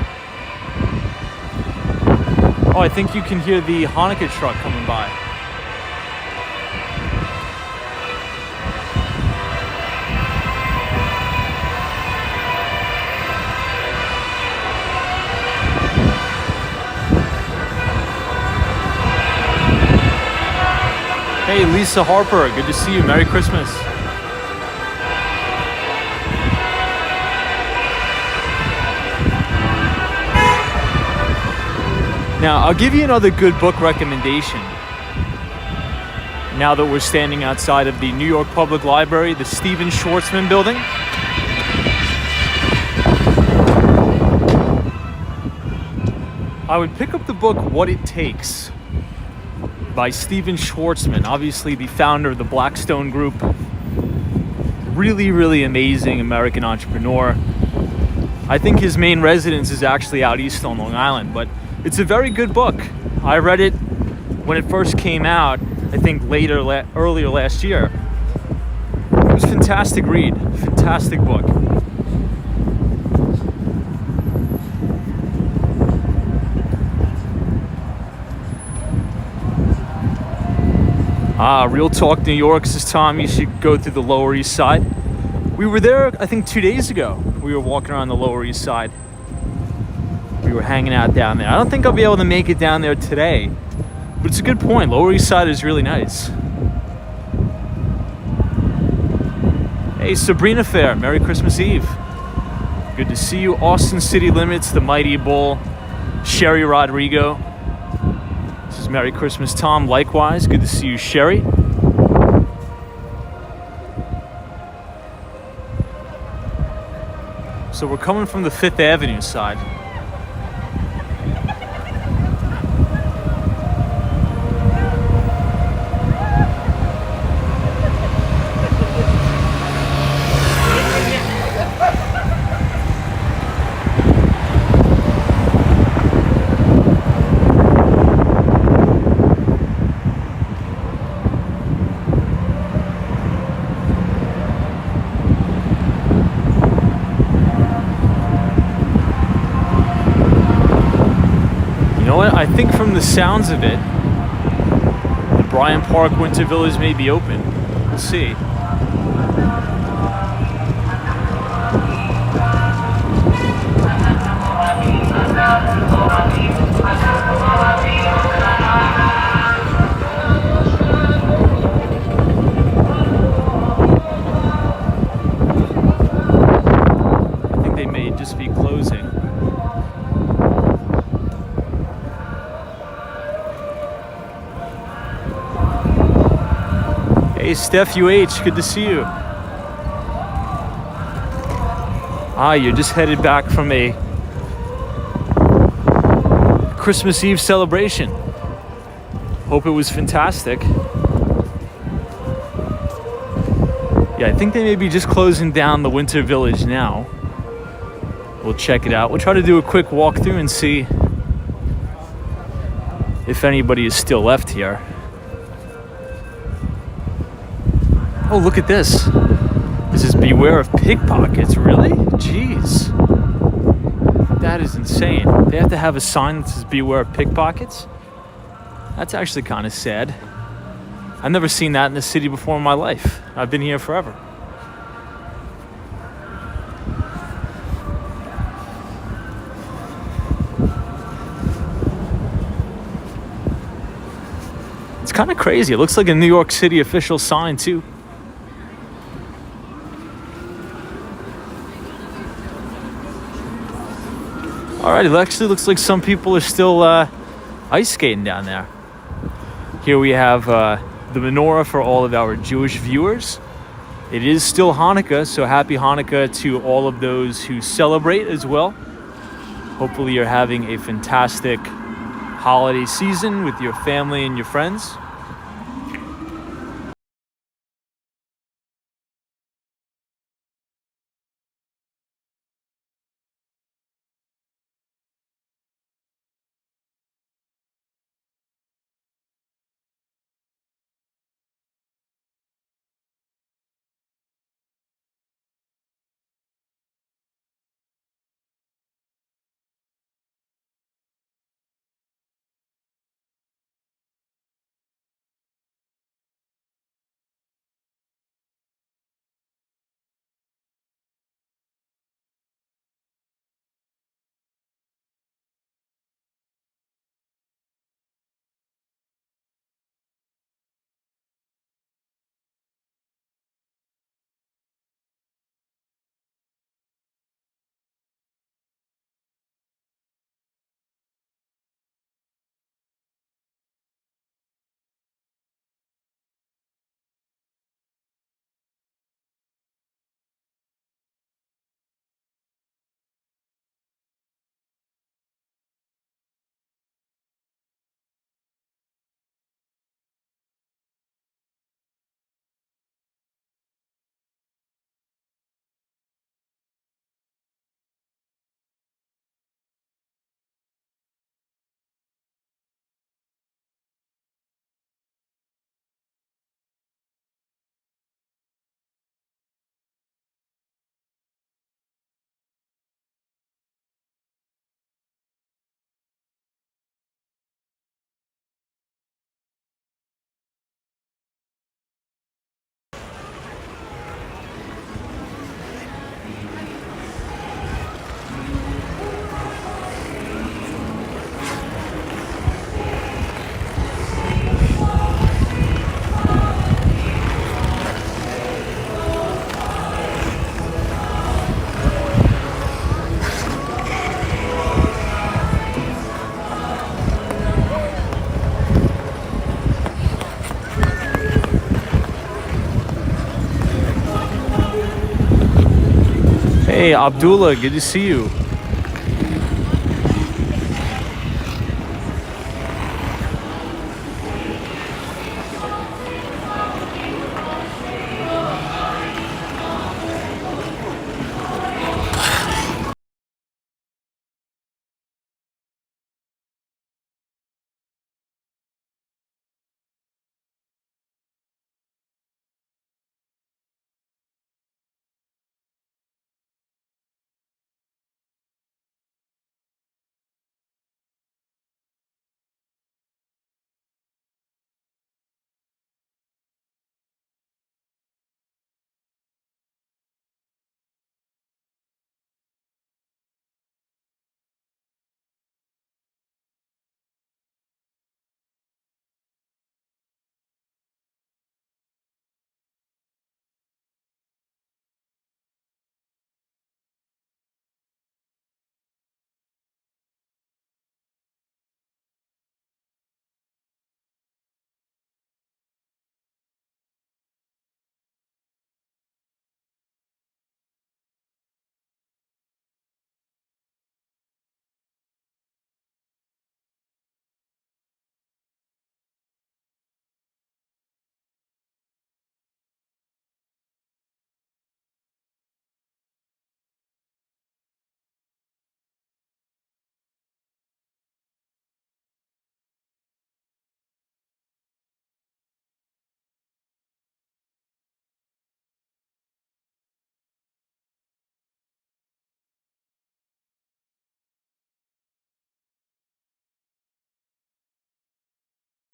Oh, I think you can hear the Hanukkah truck coming by. Hey, Lisa Harper, good to see you. Merry Christmas. Now, I'll give you another good book recommendation. Now that we're standing outside of the New York Public Library, the Stephen Schwarzman Building. I would pick up the book What It Takes by Stephen Schwarzman, obviously the founder of the Blackstone Group. really, really amazing American entrepreneur. I think his main residence is actually out east on Long Island, but it's a very good book. I read it when it first came out, I think earlier last year. It was a fantastic read, fantastic book. Real Talk New York says, Tom, you should go through the Lower East Side. We were there, I think, 2 days ago. We were walking around the Lower East Side. We were hanging out down there. I don't think I'll be able to make it down there today, but it's a good point. Lower East Side is really nice. Hey, Sabrina Fair, Merry Christmas Eve. Good to see you. Austin City Limits, The Mighty Bull, Sherry Rodrigo. This is Merry Christmas, Tom. Likewise, good to see you, Sherry. So we're coming from the 5th Avenue side. I think from the sounds of it, the Bryant Park Winter Village may be open. We'll see. I think they may just be closing. Hey, Steph UH, good to see you. You're just headed back from a Christmas Eve celebration. Hope it was fantastic. Yeah, I think they may be just closing down the Winter Village now. We'll check it out. We'll try to do a quick walkthrough and see if anybody is still left here. Oh, look at this. This is beware of pickpockets. Really? Jeez. That is insane. They have to have a sign that says beware of pickpockets? That's actually kind of sad. I've never seen that in the city before in my life. I've been here forever. It's kind of crazy. It looks like a New York City official sign, too. All right, it actually looks like some people are still ice skating down there. Here we have the menorah for all of our Jewish viewers. It is still Hanukkah, so happy Hanukkah to all of those who celebrate as well. Hopefully you're having a fantastic holiday season with your family and your friends. Hey, Abdullah, good to see you.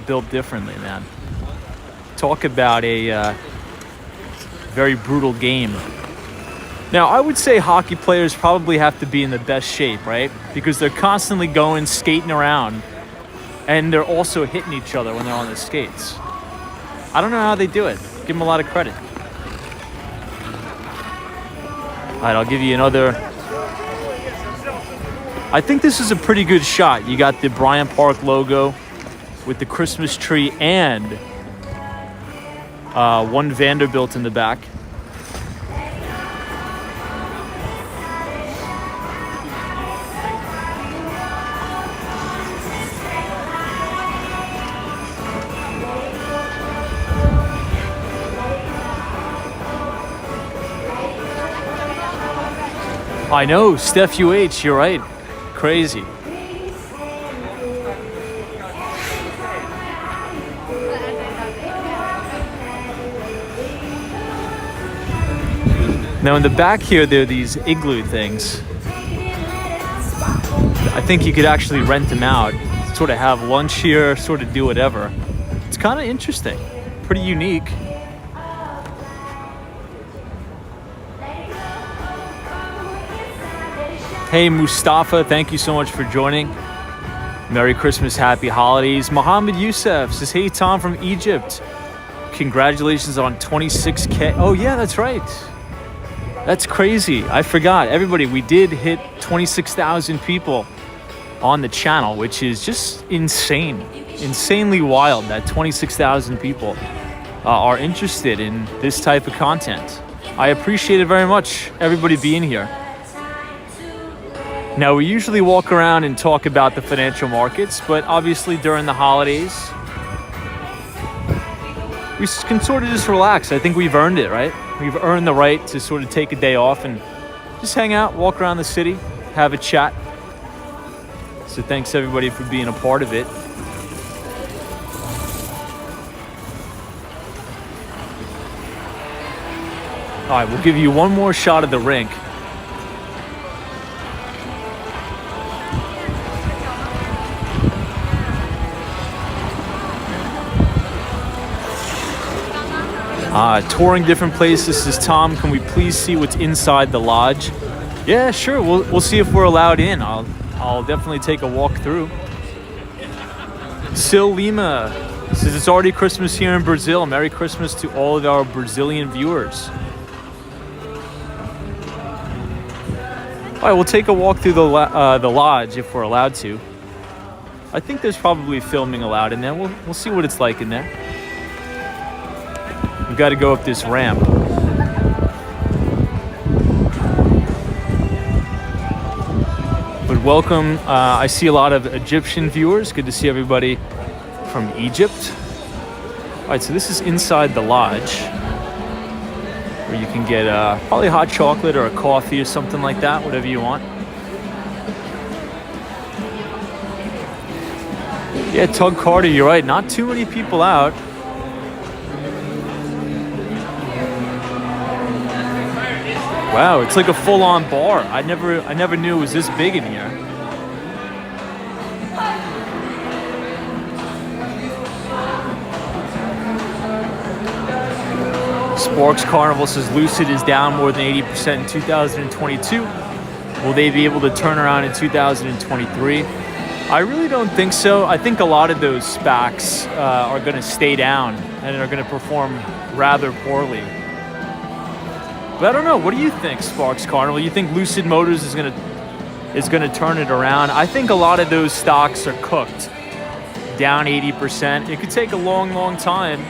Built differently, man. Talk about a very brutal game. Now, I would say hockey players probably have to be in the best shape, right? Because they're constantly going, skating around, and they're also hitting each other when they're on the skates. I don't know how they do it. Give them a lot of credit. All right, I'll give you another. I think this is a pretty good shot. You got the Bryant Park logo with the Christmas tree and one Vanderbilt in the back. I know, Steph UH, you're right. Crazy. Now in the back here, there are these igloo things. I think you could actually rent them out, sort of have lunch here, sort of do whatever. It's kind of interesting, pretty unique. Hey Mustafa, thank you so much for joining. Merry Christmas, happy holidays. Mohammed Youssef says, hey Tom from Egypt. Congratulations on 26K. Oh yeah, that's right. That's crazy. I forgot. Everybody, we did hit 26,000 people on the channel, which is just insane. Insanely wild that 26,000 people are interested in this type of content. I appreciate it very much, everybody being here. Now, we usually walk around and talk about the financial markets, but obviously during the holidays, we can sort of just relax. I think we've earned it, right? We've earned the right to sort of take a day off and just hang out, walk around the city, have a chat. So thanks everybody for being a part of it. All right, we'll give you one more shot of the rink. Touring different places. Says Tom, can we please see what's inside the lodge? Yeah, sure. We'll see if we're allowed in. I'll definitely take a walk through. Sil Lima says it's already Christmas here in Brazil. Merry Christmas to all of our Brazilian viewers. All right, we'll take a walk through the lodge if we're allowed to. I think there's probably filming allowed in there. We'll see what it's like in there. We've got to go up this ramp. welcome. I see a lot of Egyptian viewers. Good to see everybody from Egypt. All right, so this is inside the lodge where you can get probably hot chocolate or a coffee or something like that, whatever you want. Yeah, Tug Carter, you're right. Not too many people out. Wow, it's like a full-on bar. I never knew it was this big in here. Sparks Carnival says Lucid is down more than 80% in 2022. Will they be able to turn around in 2023? I really don't think so. I think a lot of those SPACs are going to stay down and are going to perform rather poorly. But I don't know. What do you think, Sparks Carnival? You think Lucid Motors is gonna turn it around? I think a lot of those stocks are cooked, down 80%. It could take a long, long time.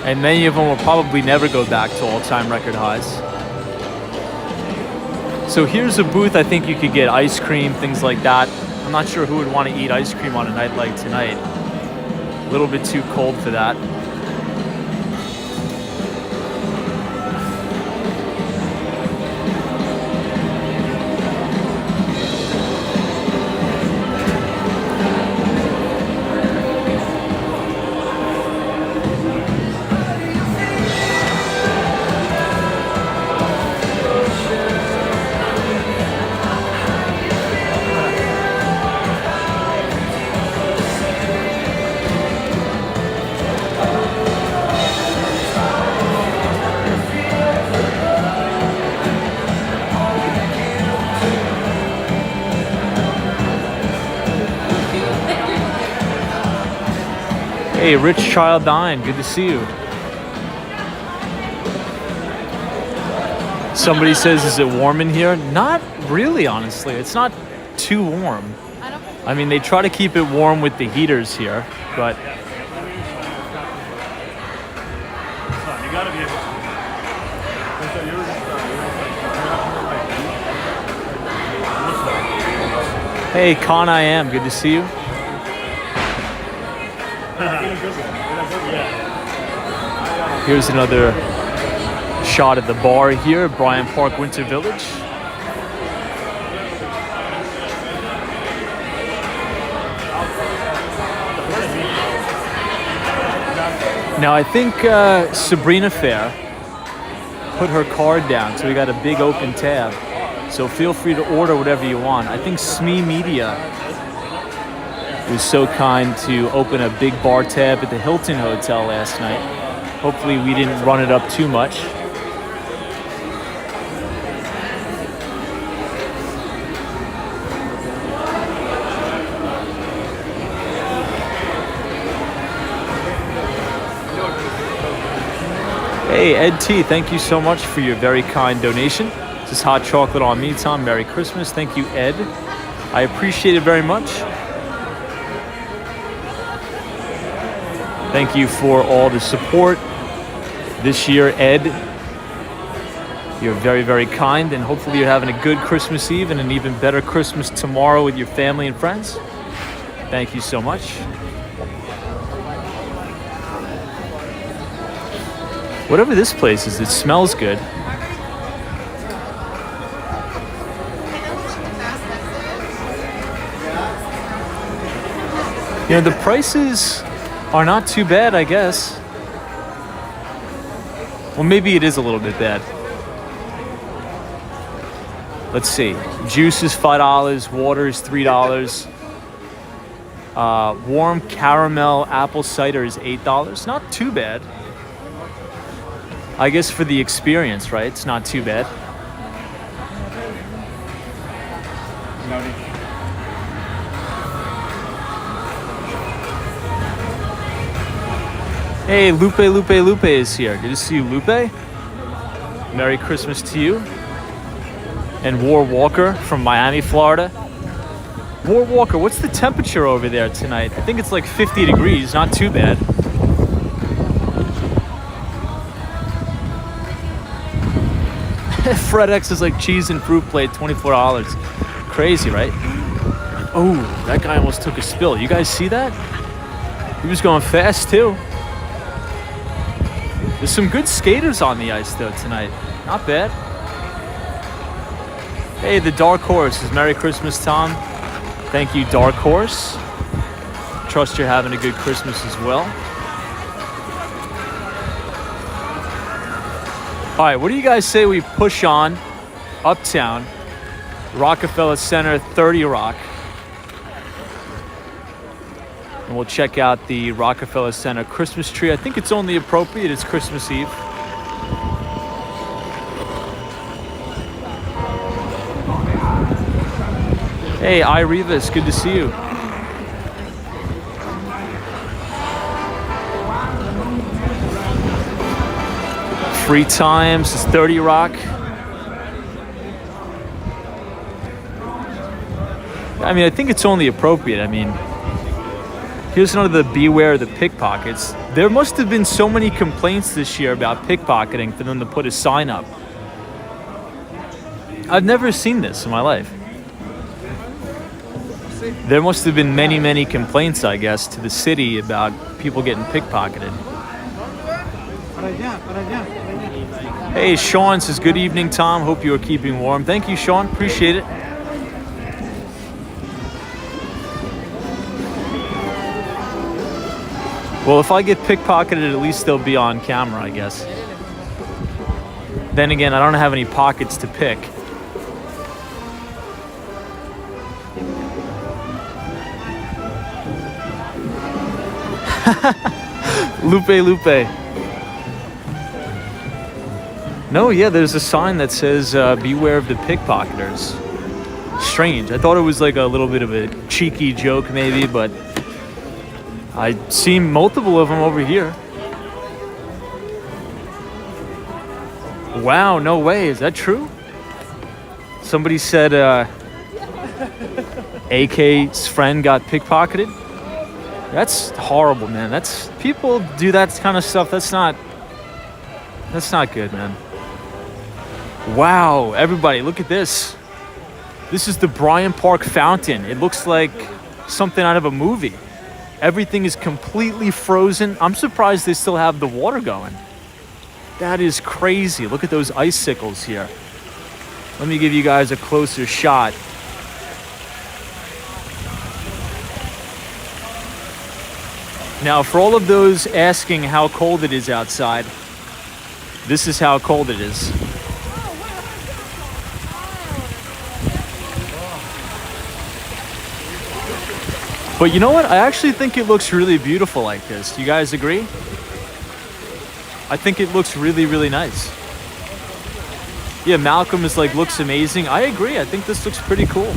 And many of them will probably never go back to all-time record highs. So here's a booth. I think you could get ice cream, things like that. I'm not sure who would want to eat ice cream on a night like tonight. A little bit too cold for that. Hey, Rich Child 9, good to see you. Somebody says, is it warm in here? Not really, honestly. It's not too warm. I mean, they try to keep it warm with the heaters here, but... Hey, Con I Am, good to see you. Here's another shot at the bar here, Bryant Park, Winter Village. Now I think Sabrina Fair put her card down, so we got a big open tab. So feel free to order whatever you want. I think SME Media was so kind to open a big bar tab at the Hilton Hotel last night. Hopefully we didn't run it up too much. Hey, Ed T, thank you so much for your very kind donation. This is hot chocolate on me, Tom. Merry Christmas. Thank you, Ed. I appreciate it very much. Thank you for all the support this year, Ed. You're very, very kind, and hopefully you're having a good Christmas Eve and an even better Christmas tomorrow with your family and friends. Thank you so much. Whatever this place is, it smells good. You know, the prices are not too bad, I guess. Well, maybe it is a little bit bad. Let's see. Juice is $5. Water is $3. Warm caramel apple cider is $8. Not too bad. I guess for the experience, right? It's not too bad. Hey, Lupe is here. Good to see you, Lupe. Merry Christmas to you. And War Walker from Miami, Florida. War Walker, what's the temperature over there tonight? I think it's like 50 degrees, not too bad. FredEx is like cheese and fruit plate, $24. Crazy, right? Oh, that guy almost took a spill. You guys see that? He was going fast too. There's some good skaters on the ice though tonight. Not bad. Hey, the Dark Horse is Merry Christmas, Tom. Thank you, Dark Horse. Trust you're having a good Christmas as well. All right, what do you guys say we push on uptown, Rockefeller Center, 30 Rock, and we'll check out the Rockefeller Center Christmas tree. I think it's only appropriate. It's Christmas Eve. Hey, Irivas, good to see you. Free times is 30 Rock. I mean, I think it's only appropriate. I mean, here's another beware the pickpockets. There must have been so many complaints this year about pickpocketing for them to put a sign up. I've never seen this in my life. There must have been many, many complaints, I guess, to the city about people getting pickpocketed. Hey, Sean says, good evening, Tom. Hope you are keeping warm. Thank you, Sean. Appreciate it. Well, if I get pickpocketed, at least they'll be on camera, I guess. Then again, I don't have any pockets to pick. Lupe. No, yeah, there's a sign that says, beware of the pickpocketers. Strange. I thought it was like a little bit of a cheeky joke maybe, but I see multiple of them over here. Wow, no way. Is that true? Somebody said AK's friend got pickpocketed. That's horrible, man. People do that kind of stuff. That's not good, man. Wow, everybody, look at this. This is the Bryant Park fountain. It looks like something out of a movie. Everything is completely frozen. I'm surprised they still have the water going. That is crazy. Look at those icicles here. Let me give you guys a closer shot. Now, for all of those asking how cold it is outside, this is how cold it is. But you know what? I actually think it looks really beautiful like this. Do you guys agree? I think it looks really, really nice. Yeah, Malcolm is like, looks amazing. I agree. I think this looks pretty cool.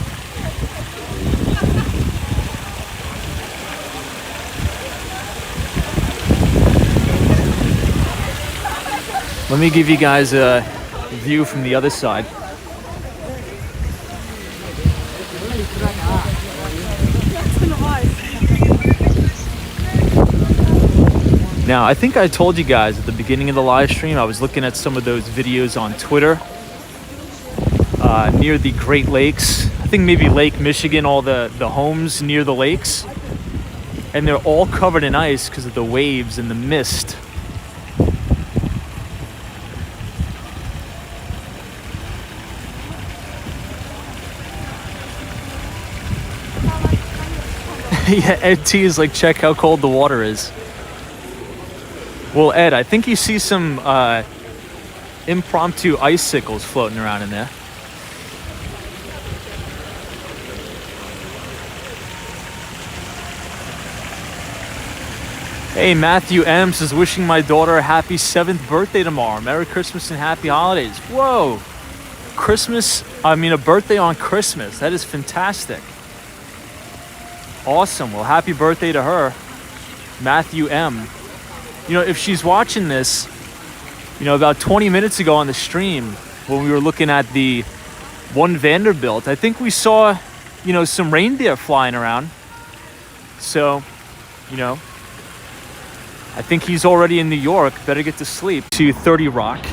Let me give you guys a view from the other side. Now, I think I told you guys at the beginning of the live stream, I was looking at some of those videos on Twitter near the Great Lakes. I think maybe Lake Michigan, all the homes near the lakes. And they're all covered in ice because of the waves and the mist. Yeah, Ed T is like, check how cold the water is. Well, Ed, I think you see some impromptu icicles floating around in there. Hey, Matthew M says, wishing my daughter a happy 7th birthday tomorrow. Merry Christmas and happy holidays. Whoa. A birthday on Christmas. That is fantastic. Awesome. Well, happy birthday to her, Matthew M. You know, if she's watching this, you know, about 20 minutes ago on the stream, when we were looking at the One Vanderbilt, I think we saw, you know, some reindeer flying around. So, you know, I think he's already in New York. Better get to sleep. To 30 Rock.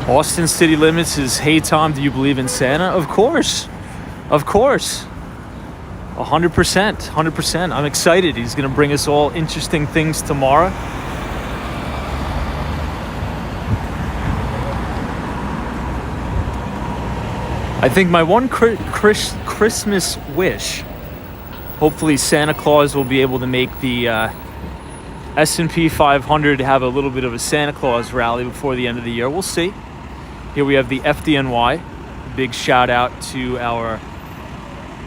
Austin City Limits is, hey Tom, do you believe in Santa? Of course. Of course. 100%. 100%. I'm excited. He's going to bring us all interesting things tomorrow. I think my one Christmas wish, hopefully Santa Claus will be able to make the S&P 500 have a little bit of a Santa Claus rally before the end of the year. We'll see. Here we have the FDNY. Big shout out to our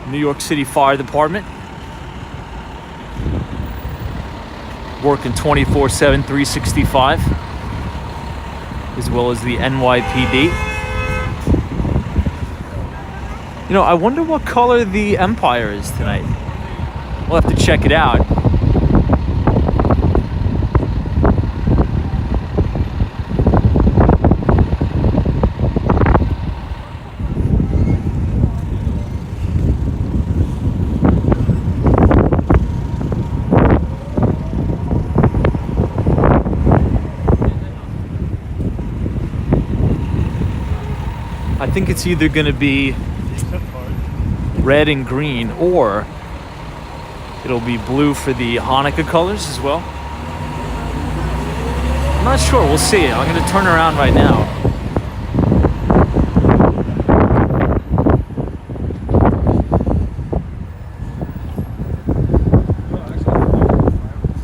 New York City Fire Department. Working 24/7, 365. As well as the NYPD. You know, I wonder what color the Empire is tonight. We'll have to check it out. I think it's either going to be red and green, or it'll be blue for the Hanukkah colors as well. I'm not sure. We'll see. I'm going to turn around right now.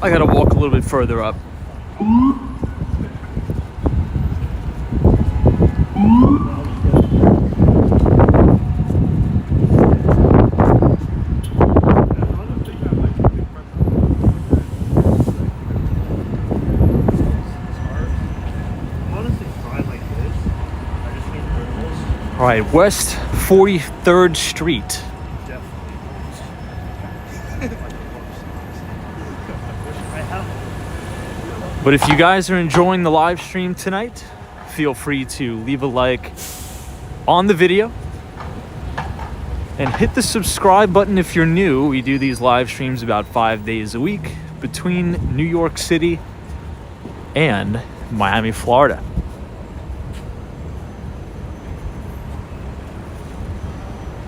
I got to walk a little bit further up. All right, West 43rd Street. But if you guys are enjoying the live stream tonight, feel free to leave a like on the video and hit the subscribe button if you're new. We do these live streams about 5 days a week between New York City and Miami, Florida.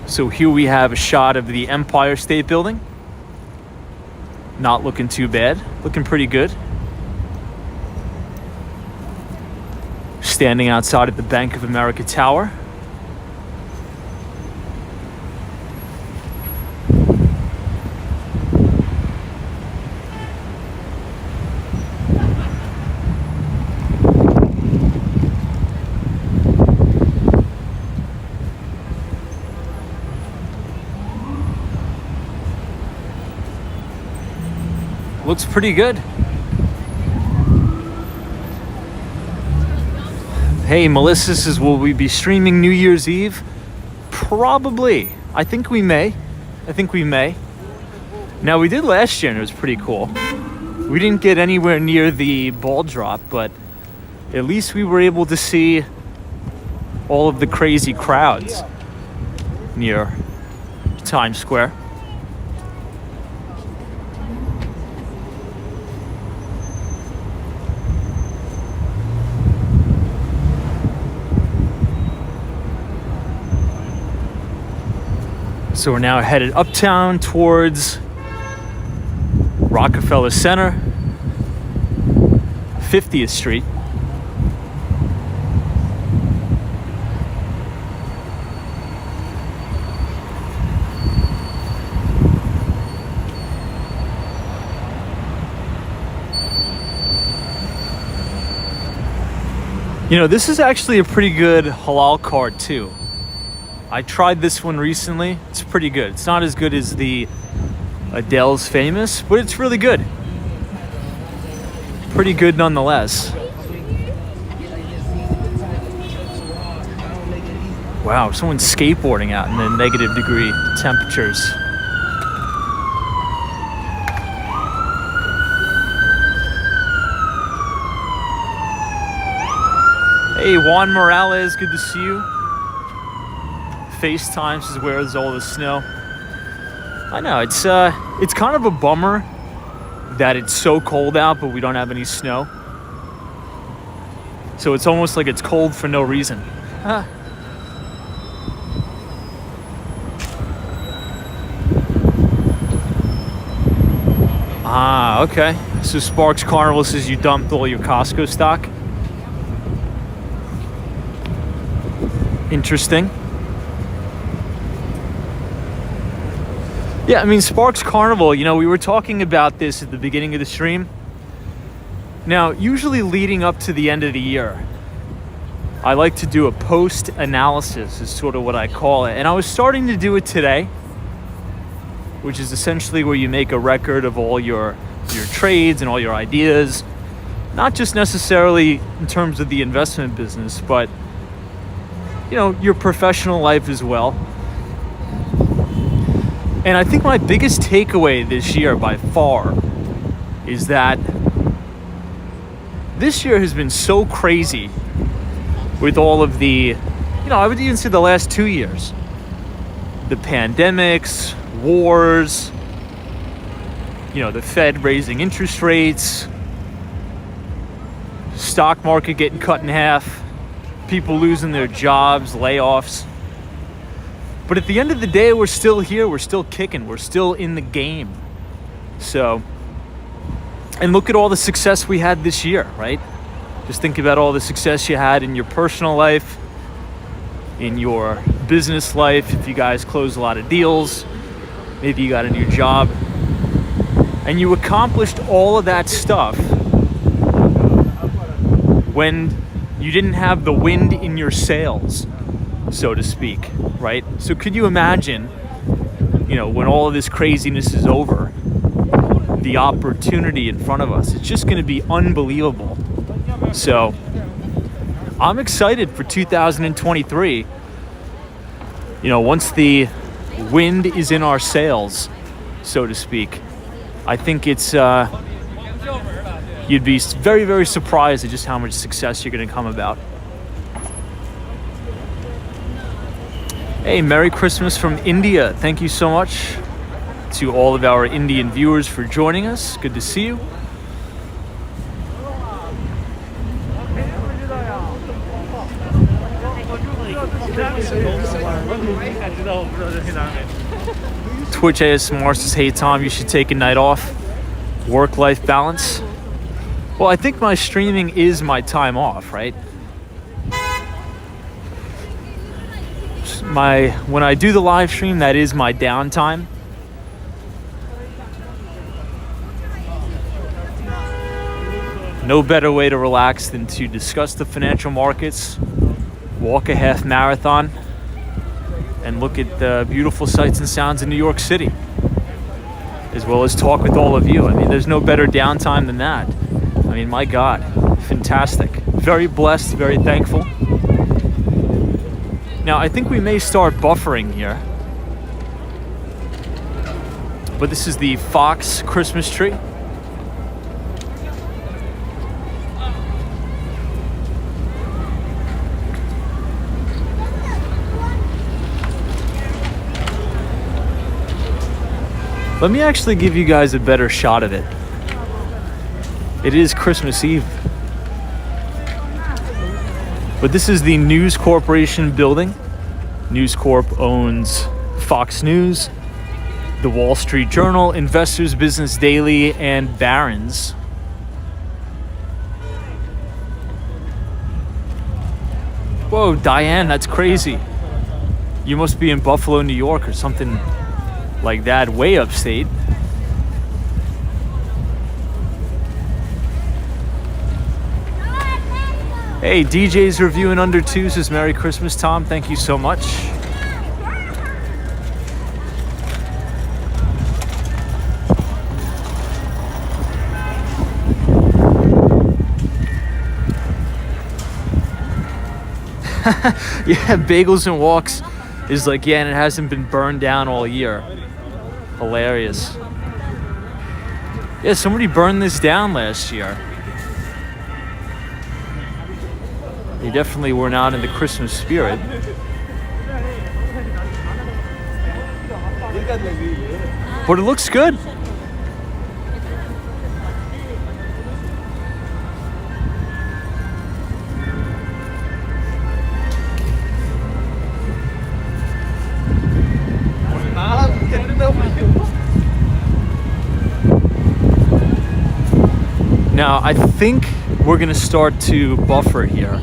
So here we have a shot of the Empire State Building. Not looking too bad, looking pretty good. Standing outside of the Bank of America Tower. Looks pretty good. Hey, Melissa says, will we be streaming New Year's Eve? Probably. I think we may. Now, we did last year and it was pretty cool. We didn't get anywhere near the ball drop, but at least we were able to see all of the crazy crowds near Times Square. So we're now headed uptown towards Rockefeller Center, 50th Street. You know, this is actually a pretty good halal cart too. I tried this one recently. It's pretty good. It's not as good as the Adele's Famous, but it's really good. Pretty good nonetheless. Wow, someone's skateboarding out in the negative degree temperatures. Hey, Juan Morales, good to see you. FaceTime says, where is all the snow? I know, it's kind of a bummer that it's so cold out, but we don't have any snow. So it's almost like it's cold for no reason. Ah, okay. So Sparks Carnival says you dumped all your Costco stock. Interesting. Yeah, I mean, Sparks Carnival, you know, we were talking about this at the beginning of the stream. Now, usually leading up to the end of the year, I like to do a post-analysis is sort of what I call it. And I was starting to do it today, which is essentially where you make a record of all your trades and all your ideas, not just necessarily in terms of the investment business, but, you know, your professional life as well. And I think my biggest takeaway this year by far is that this year has been so crazy with all of the, you know, I would even say the last 2 years. The pandemics, wars, you know, the Fed raising interest rates, stock market getting cut in half, people losing their jobs, layoffs. But at the end of the day, we're still here, we're still kicking, we're still in the game. So, and look at all the success we had this year, right? Just think about all the success you had in your personal life, in your business life, if you guys closed a lot of deals, maybe you got a new job, and you accomplished all of that stuff when you didn't have the wind in your sails, so to speak, right? So could you imagine, you know, when all of this craziness is over, the opportunity in front of us? It's just going to be unbelievable. So I'm excited for 2023. You know, once the wind is in our sails, so to speak, I think it's you'd be very, very surprised at just how much success you're going to come about. Hey, Merry Christmas from India. Thank you so much to all of our Indian viewers for joining us. Good to see you. Twitch ASMR says, hey Tom, you should take a night off. Work-life balance. Well, I think my streaming is my time off, right? When I do the live stream, that is my downtime. No better way to relax than to discuss the financial markets, walk a half marathon, and look at the beautiful sights and sounds in New York City, as well as talk with all of you. I mean, there's no better downtime than that. I mean, my God, fantastic. Very blessed, very thankful. Now, I think we may start buffering here, but this is the Fox Christmas tree. Let me actually give you guys a better shot of it. It is Christmas Eve. But this is the News Corporation building. News Corp owns Fox News, The Wall Street Journal, Investors Business Daily, and Barron's. Whoa, Diane, that's crazy. You must be in Buffalo, New York or something like that, way upstate. Hey, DJ's reviewing under 2 says Merry Christmas, Tom. Thank you so much. Yeah, Bagels and Walks is like, yeah, and it hasn't been burned down all year. Hilarious. Yeah, somebody burned this down last year. They definitely were not in the Christmas spirit. But it looks good. Now, I think we're gonna start to buffer here.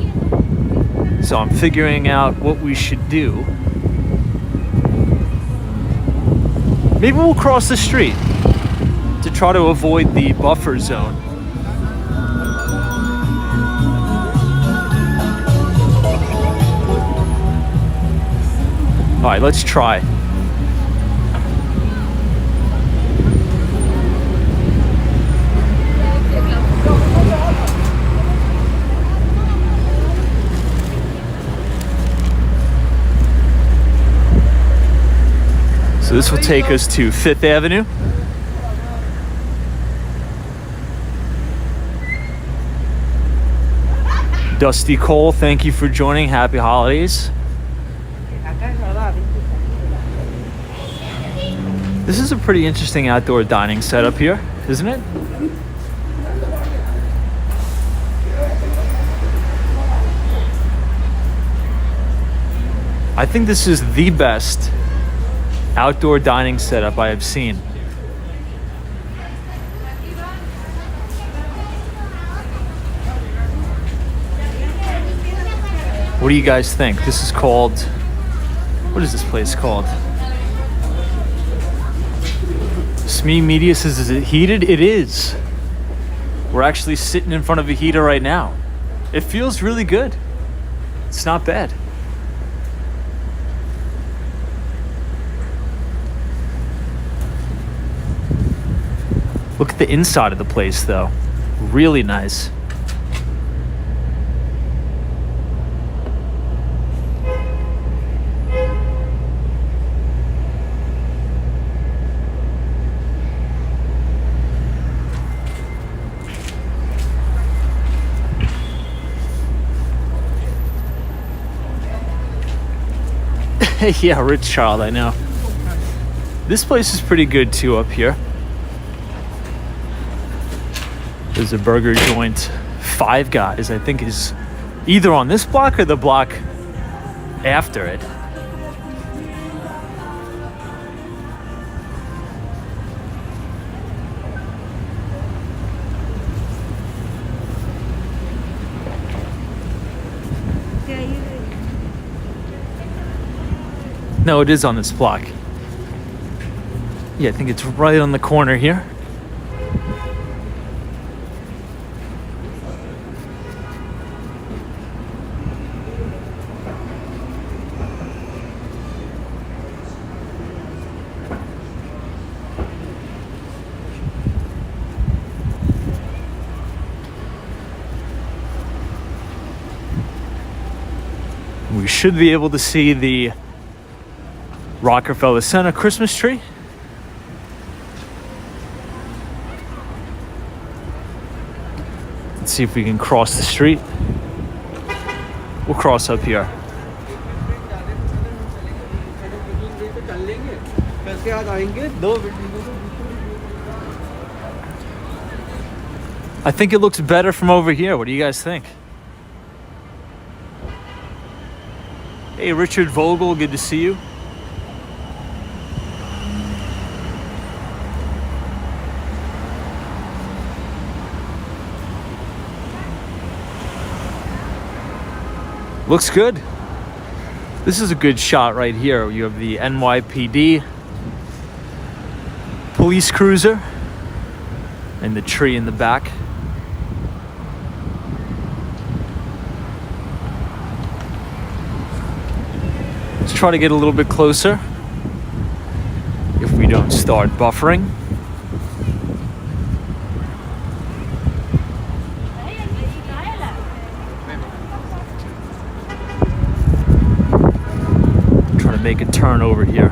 So I'm figuring out what we should do. Maybe we'll cross the street to try to avoid the buffer zone. All right, let's try. So this will take us to 5th Avenue. Dusty Cole, thank you for joining. Happy holidays. This is a pretty interesting outdoor dining setup here, isn't it? I think this is the best outdoor dining setup I have seen. What do you guys think? This is called, what is this place called? Smee Media says, is it heated? It is. We're actually sitting in front of a heater right now. It feels really good. It's not bad. Look at the inside of the place though. Really nice. Yeah, Rich Child, I know. This place is pretty good too up here. There's a burger joint, Five Guys, I think is either on this block or the block after it. No, it is on this block. Yeah, I think it's right on the corner here. We should be able to see the Rockefeller Center Christmas tree. Let's see if we can cross the street. We'll cross up here. I think it looks better from over here. What do you guys think? Hey, Richard Vogel, good to see you. Looks good. This is a good shot right here. You have the NYPD police cruiser and the tree in the back. Let's try to get a little bit closer if we don't start buffering. Make a turn over here.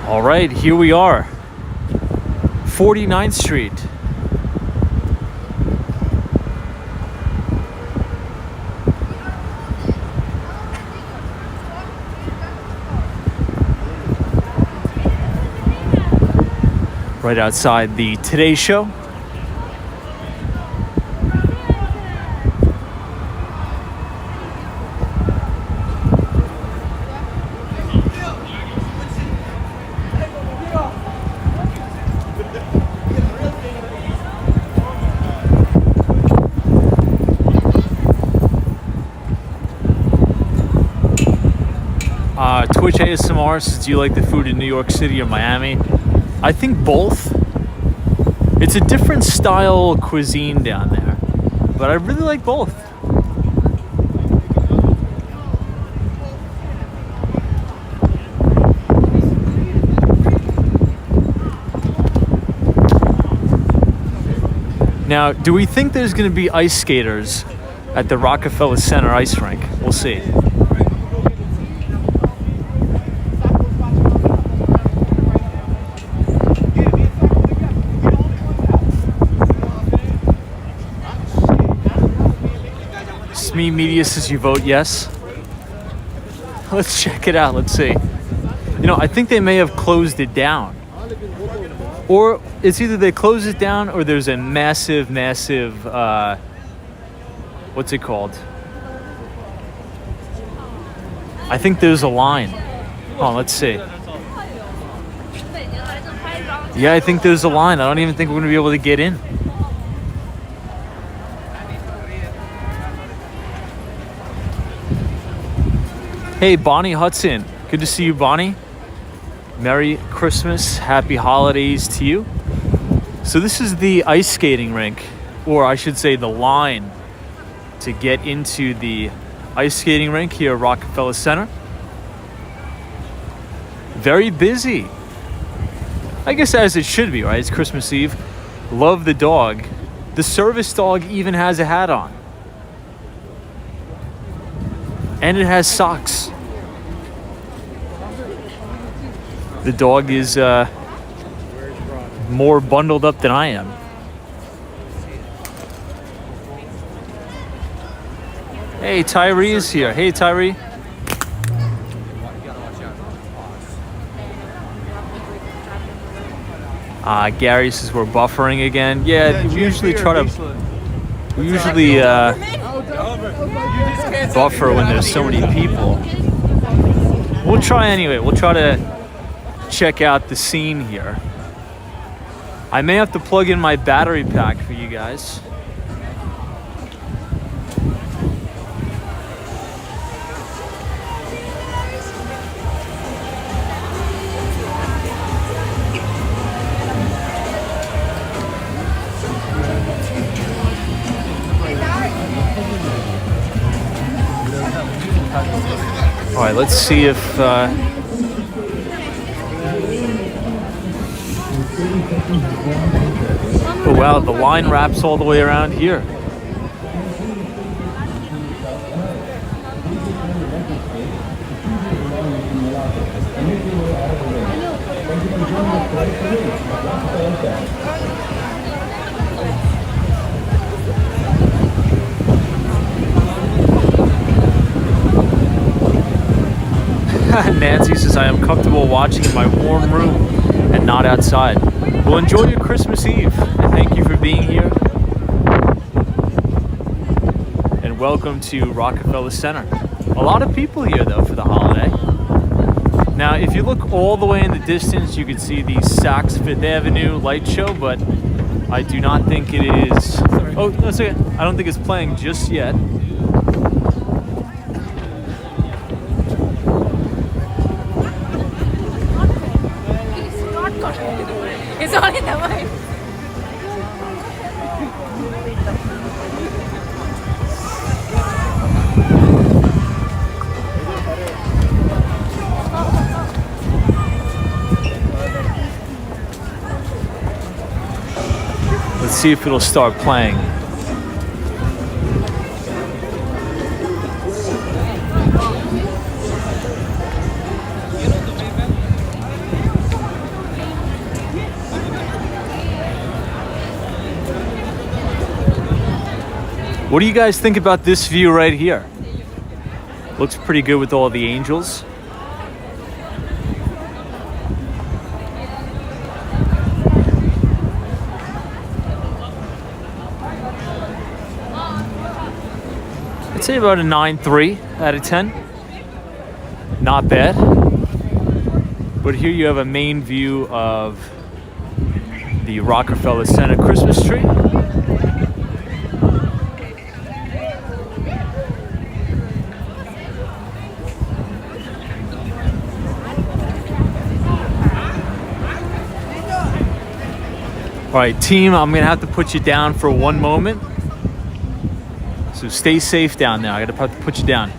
All right, here we are, 49th Street. right outside the Today Show. Twitch ASMR says, do you like the food in New York City or Miami? I think both. It's a different style cuisine down there, but I really like both. Now, do we think there's going to be ice skaters at the Rockefeller Center ice rink? We'll see. Me Media says you vote yes. Let's check it out. Let's see. You know, I think they may have closed it down. Or it's either they close it down or there's a massive, what's it called? I think there's a line. Hold on, let's see. Yeah, I think there's a line. I don't even think we're going to be able to get in. Hey, Bonnie Hudson. Good to see you, Bonnie. Merry Christmas. Happy holidays to you. So this is the ice skating rink, or I should say the line to get into the ice skating rink here at Rockefeller Center. Very busy. I guess as it should be, right? It's Christmas Eve. Love the dog. The service dog even has a hat on. And it has socks. The dog is more bundled up than I am. Hey, Tyree is here. Hey, Tyree. Gary says we're buffering again. Yeah, we usually buffer when there's so many people. We'll try anyway. We'll try to check out the scene here. I may have to plug in my battery pack for you guys. All right, let's see if oh wow, the line wraps all the way around here. Nancy says, I am comfortable watching in my warm room and not outside. Well, enjoy your Christmas Eve, and thank you for being here. And welcome to Rockefeller Center. A lot of people here, though, for the holiday. Now, if you look all the way in the distance, you can see the Saks Fifth Avenue light show, but I do not think it is... Oh, that's okay. I don't think it's playing just yet. It's all in the way. Let's see if it'll start playing. What do you guys think about this view right here? Looks pretty good with all the angels. I'd say about a 9.3 out of 10. Not bad. But here you have a main view of the Rockefeller Center Christmas tree. All right, team, I'm gonna have to put you down for one moment. So stay safe down there. I gotta have to put you down.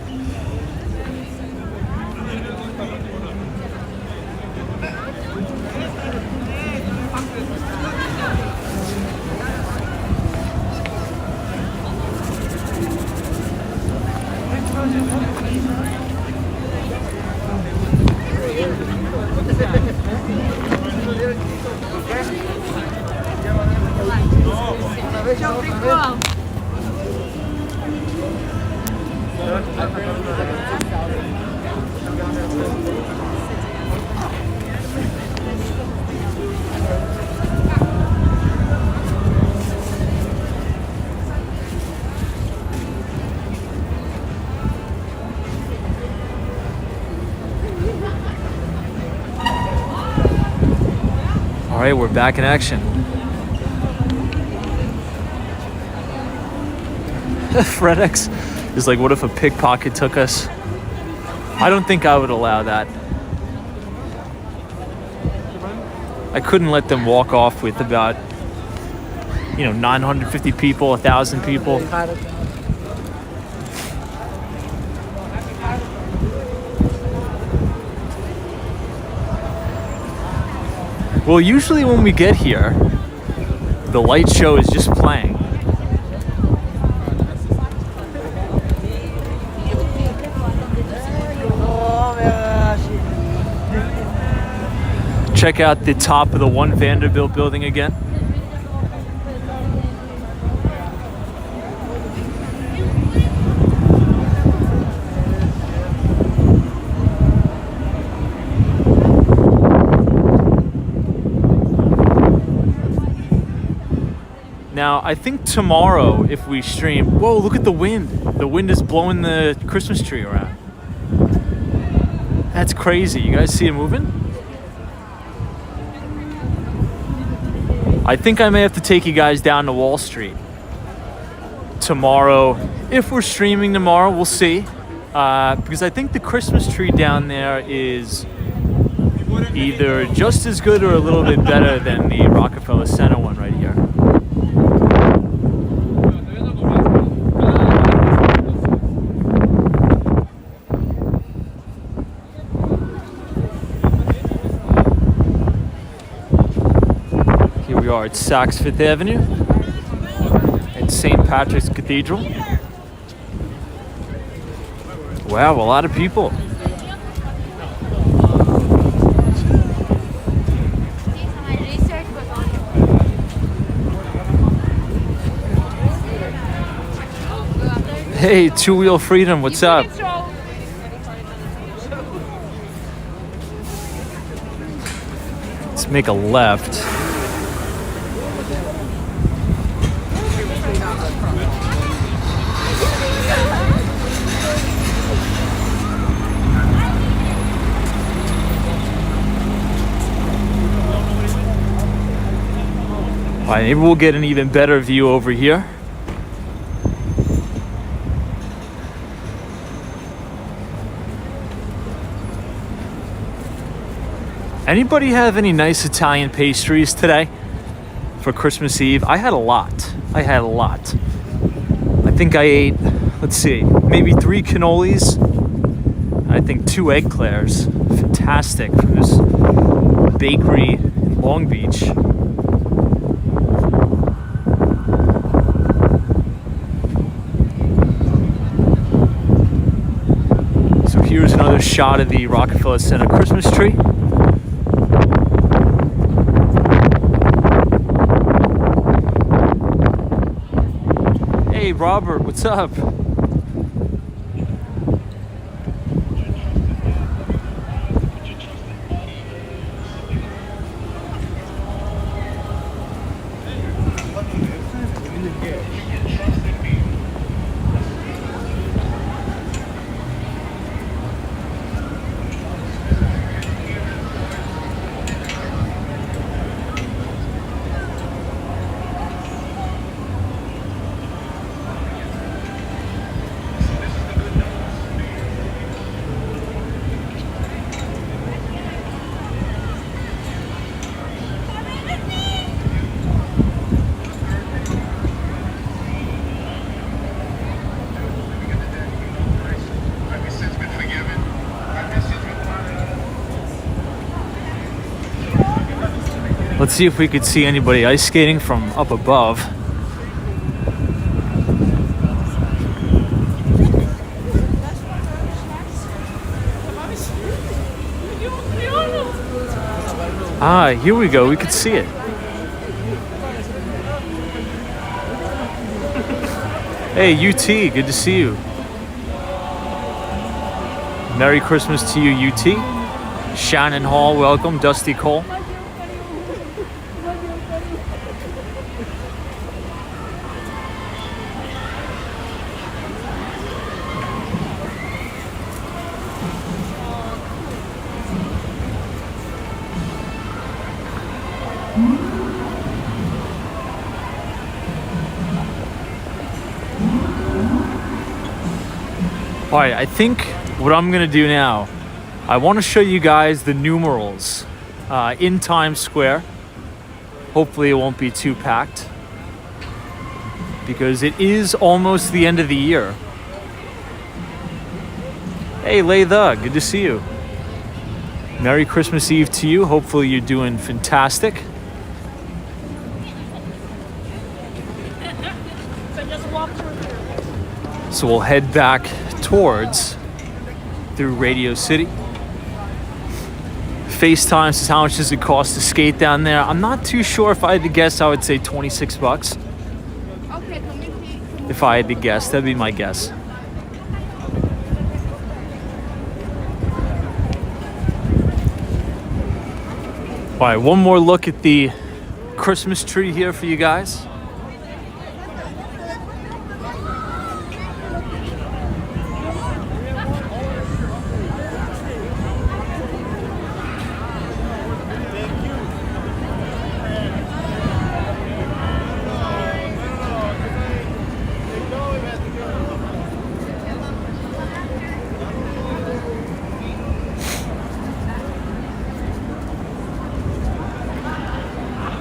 All right, we're back in action. FredEx is like, what if a pickpocket took us? I don't think I would allow that. I couldn't let them walk off with about, 950 people, 1,000 people. Well, usually when we get here, the light show is just playing. Check out the top of the One Vanderbilt building again. Now, I think tomorrow, if we stream... Whoa, look at the wind. The wind is blowing the Christmas tree around. That's crazy. You guys see it moving? I think I may have to take you guys down to Wall Street tomorrow. If we're streaming tomorrow, we'll see. Because I think the Christmas tree down there is either just as good or a little bit better than the Rockefeller Center one right here. We are at Saks Fifth Avenue at St. Patrick's Cathedral. Wow, a lot of people. Hey, Two Wheel Freedom, what's up? Let's make a left. All right, maybe we'll get an even better view over here. Anybody have any nice Italian pastries today for Christmas Eve? I had a lot. I think I ate, let's see, maybe 3 cannolis. I think 2 egg clairs. Fantastic, from this bakery in Long Beach. So here's another shot of the Rockefeller Center Christmas tree. Hey Robert, what's up? Let's see if we could see anybody ice skating from up above. Ah, here we go. We could see it. Hey, UT, good to see you. Merry Christmas to you, UT. Shannon Hall, welcome. Dusty Cole. All right, I think what I'm gonna do now, I want to show you guys the numerals in Times Square. Hopefully it won't be too packed because it is almost the end of the year. Hey, Laytha, good to see you. Merry Christmas Eve to you. Hopefully you're doing fantastic. So we'll head back towards through Radio City. FaceTime says, how much does it cost to skate down there? I'm not too sure. If I had to guess, I would say 26 bucks. If I had to guess, that'd be my guess. All right, one more look at the Christmas tree here for you guys.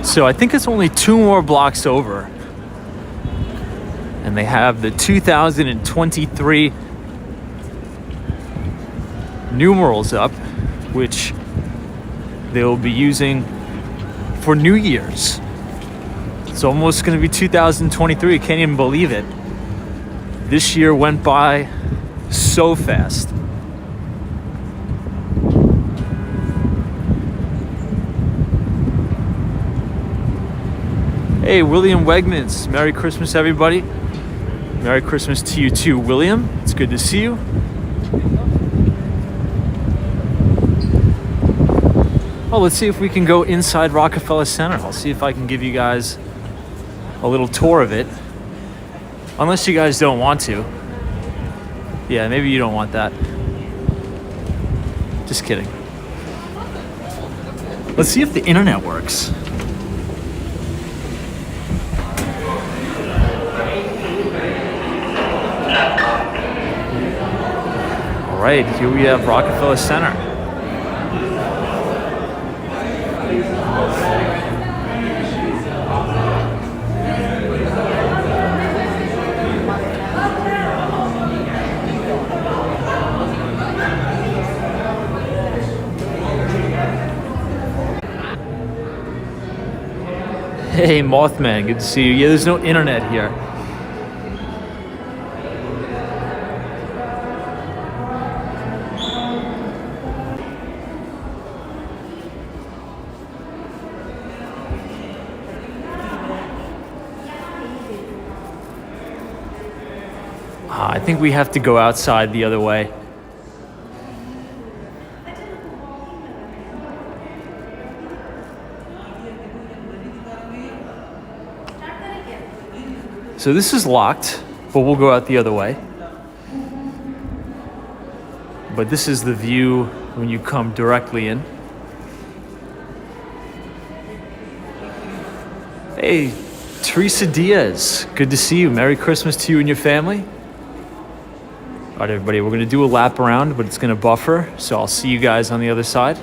So I think it's only 2 more blocks over. And they have the 2023 numerals up, which they'll be using for New Year's. It's almost going to be 2023. I can't even believe it. This year went by so fast. Hey, William Wegmans. Merry Christmas, everybody. Merry Christmas to you too, William. It's good to see you. Oh, let's see if we can go inside Rockefeller Center. I'll see if I can give you guys a little tour of it. Unless you guys don't want to. Yeah, maybe you don't want that. Just kidding. Let's see if the internet works. All right, here we have Rockefeller Center. Hey, Mothman, good to see you. Yeah, there's no internet here. I think we have to go outside the other way. So this is locked, but we'll go out the other way. But this is the view when you come directly in. Hey, Teresa Diaz, good to see you. Merry Christmas to you and your family. All right, everybody, we're gonna do a lap around, but it's gonna buffer, so I'll see you guys on the other side.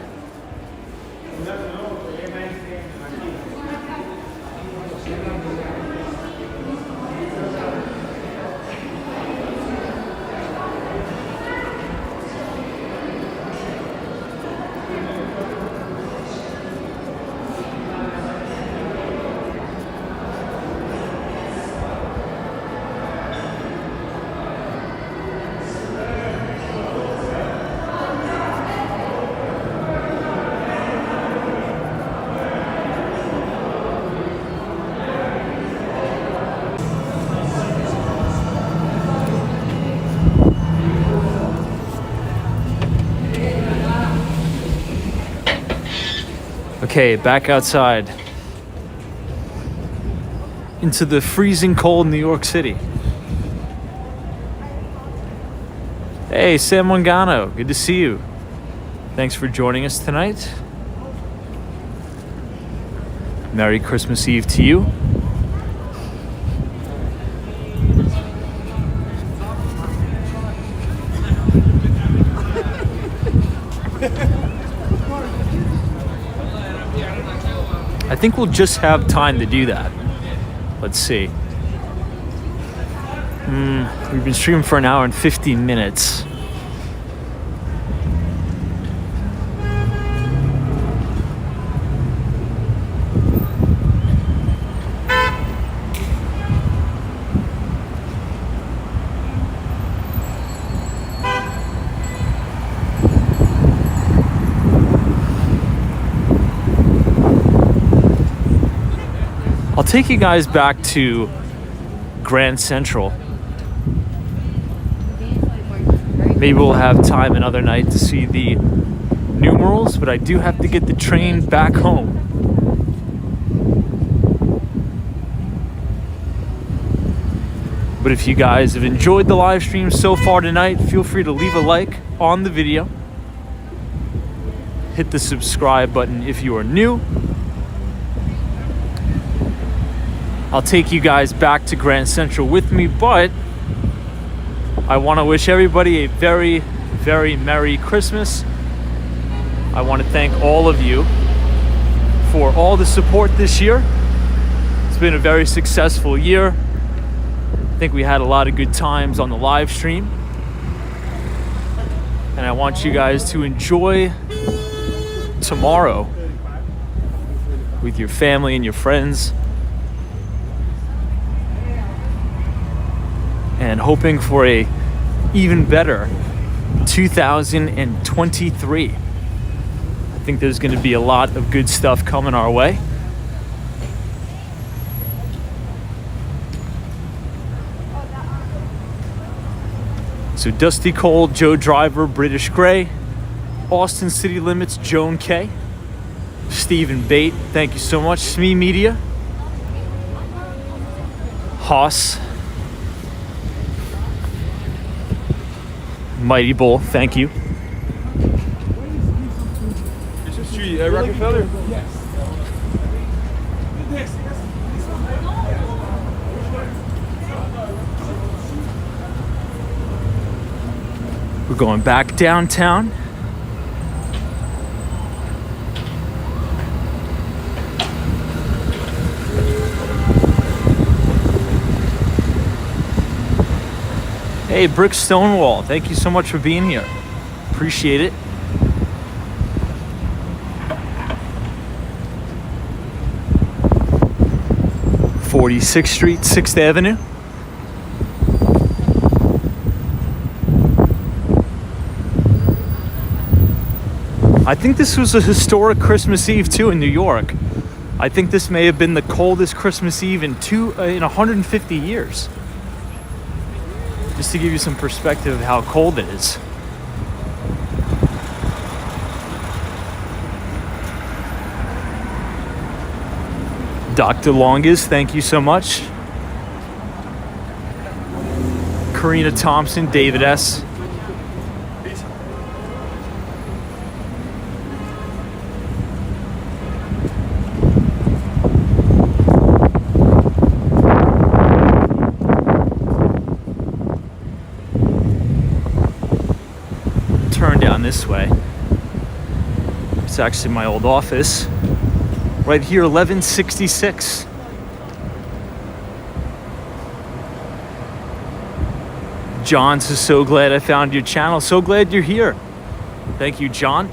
Okay, back outside. Into the freezing cold New York City. Hey, Sam Mangano, good to see you. Thanks for joining us tonight. Merry Christmas Eve to you. I think we'll just have time to do that. Let's see. We've been streaming for an hour and 15 minutes. I'll take you guys back to Grand Central. Maybe we'll have time another night to see the numerals, but I do have to get the train back home. But if you guys have enjoyed the live stream so far tonight, feel free to leave a like on the video. Hit the subscribe button if you are new. I'll take you guys back to Grand Central with me, but I want to wish everybody a very, very Merry Christmas. I want to thank all of you for all the support this year. It's been a very successful year. I think we had a lot of good times on the live stream. And I want you guys to enjoy tomorrow with your family and your friends. And hoping for a even better 2023. I think there's going to be a lot of good stuff coming our way. So Dusty Cole, Joe Driver, British Gray, Austin City Limits, Joan K, Stephen Bate, thank you so much, Smee Media, Haas, Mighty Bull, thank you. Street, Rockefeller? Yes. We're going back downtown. Hey, Brick Stonewall, thank you so much for being here. Appreciate it. .46th Street, 6th Avenue. I think this was a historic Christmas Eve too in New York. I think this may have been the coldest Christmas Eve in 150 years. Just to give you some perspective of how cold it is. Dr. Longus, thank you so much. Karina Thompson, David S. Turn down this way. It's actually my old office. Right here, 1166. John says, so glad I found your channel. So glad you're here. Thank you, John.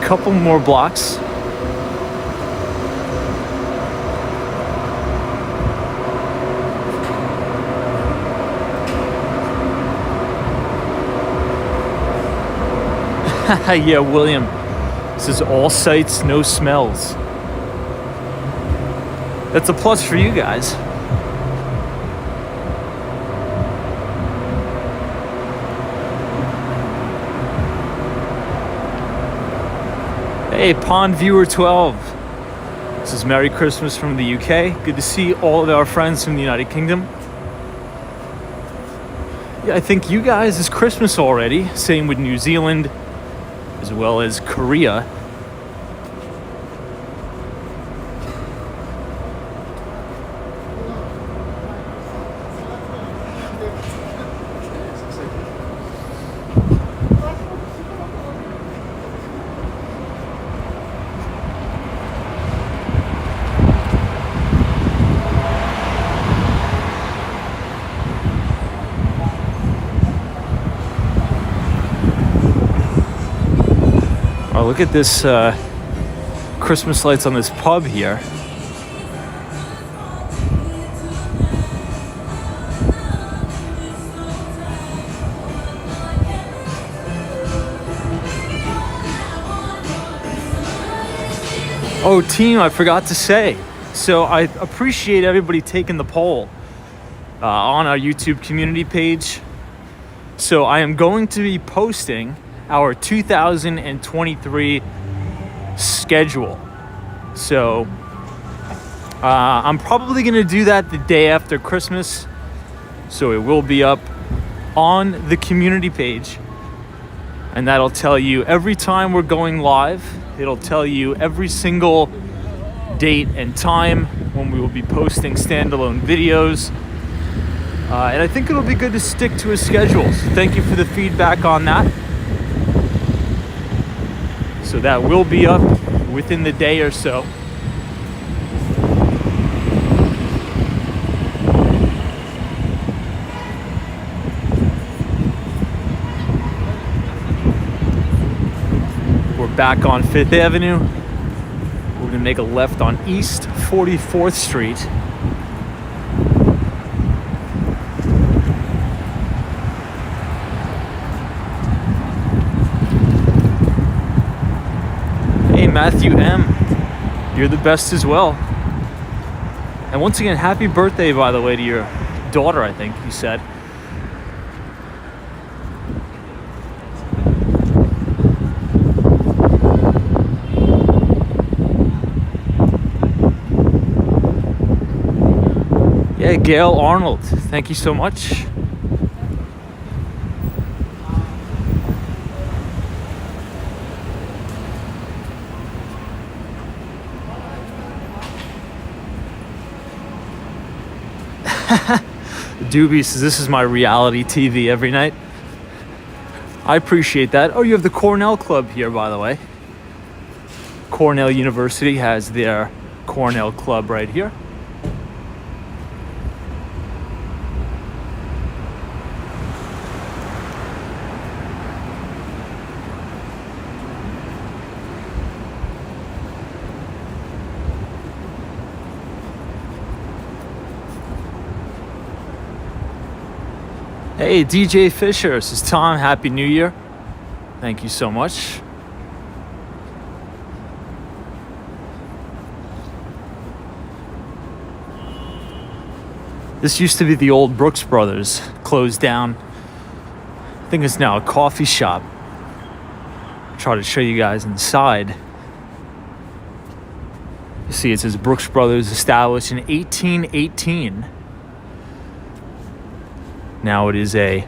couple more blocks. Yeah, William. This is all sights, no smells. That's a plus for you guys. Hey, Pond Viewer 12. This is Merry Christmas from the UK. Good to see all of our friends from the United Kingdom. Yeah, I think you guys is Christmas already. Same with New Zealand, as well as Korea. Oh, look at this Christmas lights on this pub here. Oh, team, I forgot to say. So I appreciate everybody taking the poll on our YouTube community page. So I am going to be posting our 2023 schedule. So I'm probably gonna do that the day after Christmas. So it will be up on the community page. And that'll tell you every time we're going live. It'll tell you every single date and time when we will be posting standalone videos. And I think it'll be good to stick to a schedule. So thank you for the feedback on that. So that will be up within the day or so. We're back on 5th Avenue. We're gonna make a left on East 44th Street. Matthew M., you're the best as well. And once again, happy birthday, by the way, to your daughter, I think you said. Yeah, Gail Arnold, thank you so much. Doobie says this is my reality TV every night. I appreciate that. Oh, you have the Cornell Club here, by the way. Cornell University has their Cornell Club right here. Hey, DJ Fisher, this is Tom. Happy New Year. Thank you so much. This used to be the old Brooks Brothers, closed down. I think it's now a coffee shop. I'll try to show you guys inside. You see, it says Brooks Brothers established in 1818. Now it is a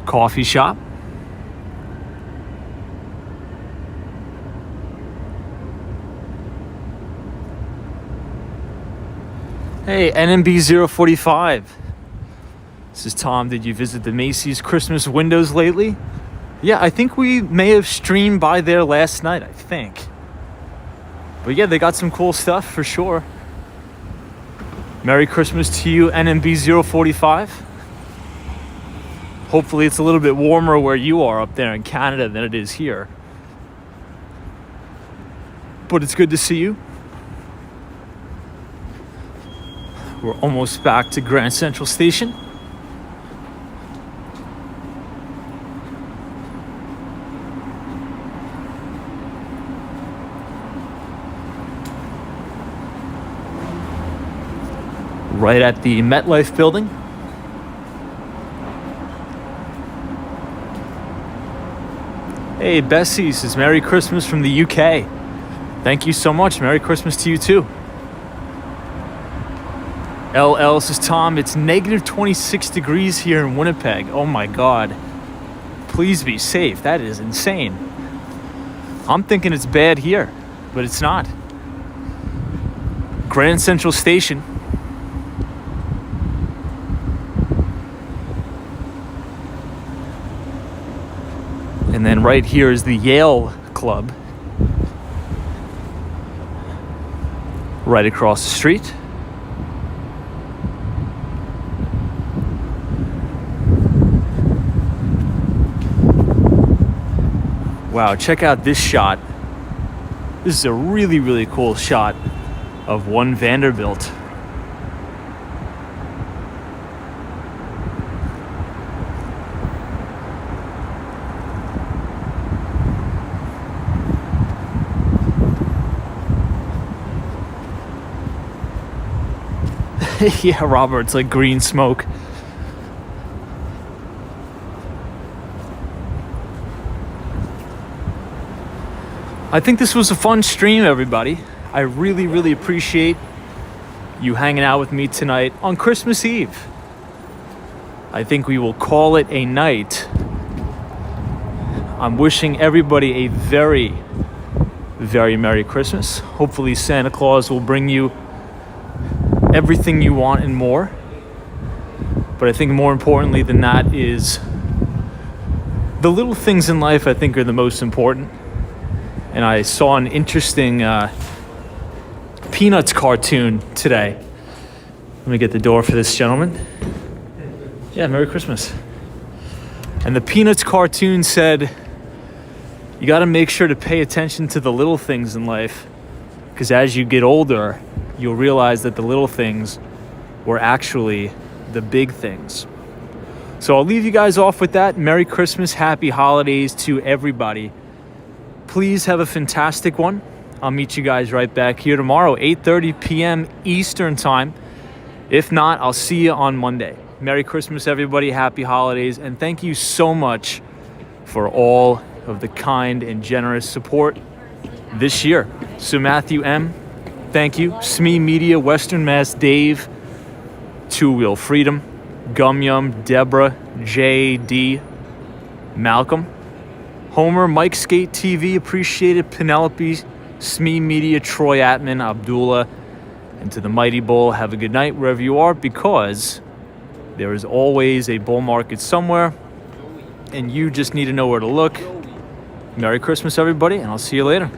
coffee shop. Hey, NMB 045. This is Tom. Did you visit the Macy's Christmas windows lately? Yeah, I think we may have streamed by there last night, I think. But yeah, they got some cool stuff for sure. Merry Christmas to you, NMB 045. Hopefully it's a little bit warmer where you are up there in Canada than it is here. but it's good to see you. We're almost back to Grand Central Station. Right at the MetLife building. Hey, Bessie says Merry Christmas from the UK. Thank you so much. Merry Christmas to you too. LL says, Tom, it's negative 26 degrees here in Winnipeg. Oh my God. Please be safe. That is insane. I'm thinking it's bad here, but it's not. Grand Central Station. And then right here is the Yale Club. Right across the street. Wow, check out this shot. This is a really, really cool shot of One Vanderbilt. Yeah, Robert, it's like green smoke. I think this was a fun stream, everybody. I really, really appreciate you hanging out with me tonight on Christmas Eve. I think we will call it a night. I'm wishing everybody a very, very Merry Christmas. Hopefully Santa Claus will bring you everything you want and more. But I think more importantly than that is the little things in life I think are the most important. And I saw an interesting Peanuts cartoon today. Let me get the door for this gentleman. Yeah, Merry Christmas. And the Peanuts cartoon said, you got to make sure to pay attention to the little things in life, because as you get older, you'll realize that the little things were actually the big things. So I'll leave you guys off with that. Merry Christmas, happy holidays to everybody. Please have a fantastic one. I'll meet you guys right back here tomorrow, 8:30 p.m. Eastern time. If not, I'll see you on Monday. Merry Christmas, everybody. Happy holidays. And thank you so much for all of the kind and generous support this year. So Matthew M., thank you. SME Media, Western Mass Dave, Two Wheel Freedom, Gum Yum, Deborah, J.D., Malcolm, Homer, Mike Skate TV, appreciated, Penelope, SME Media, Troy Atman, Abdullah, and to the Mighty Bull, have a good night wherever you are, because there is always a bull market somewhere, and you just need to know where to look. Merry Christmas, everybody, and I'll see you later.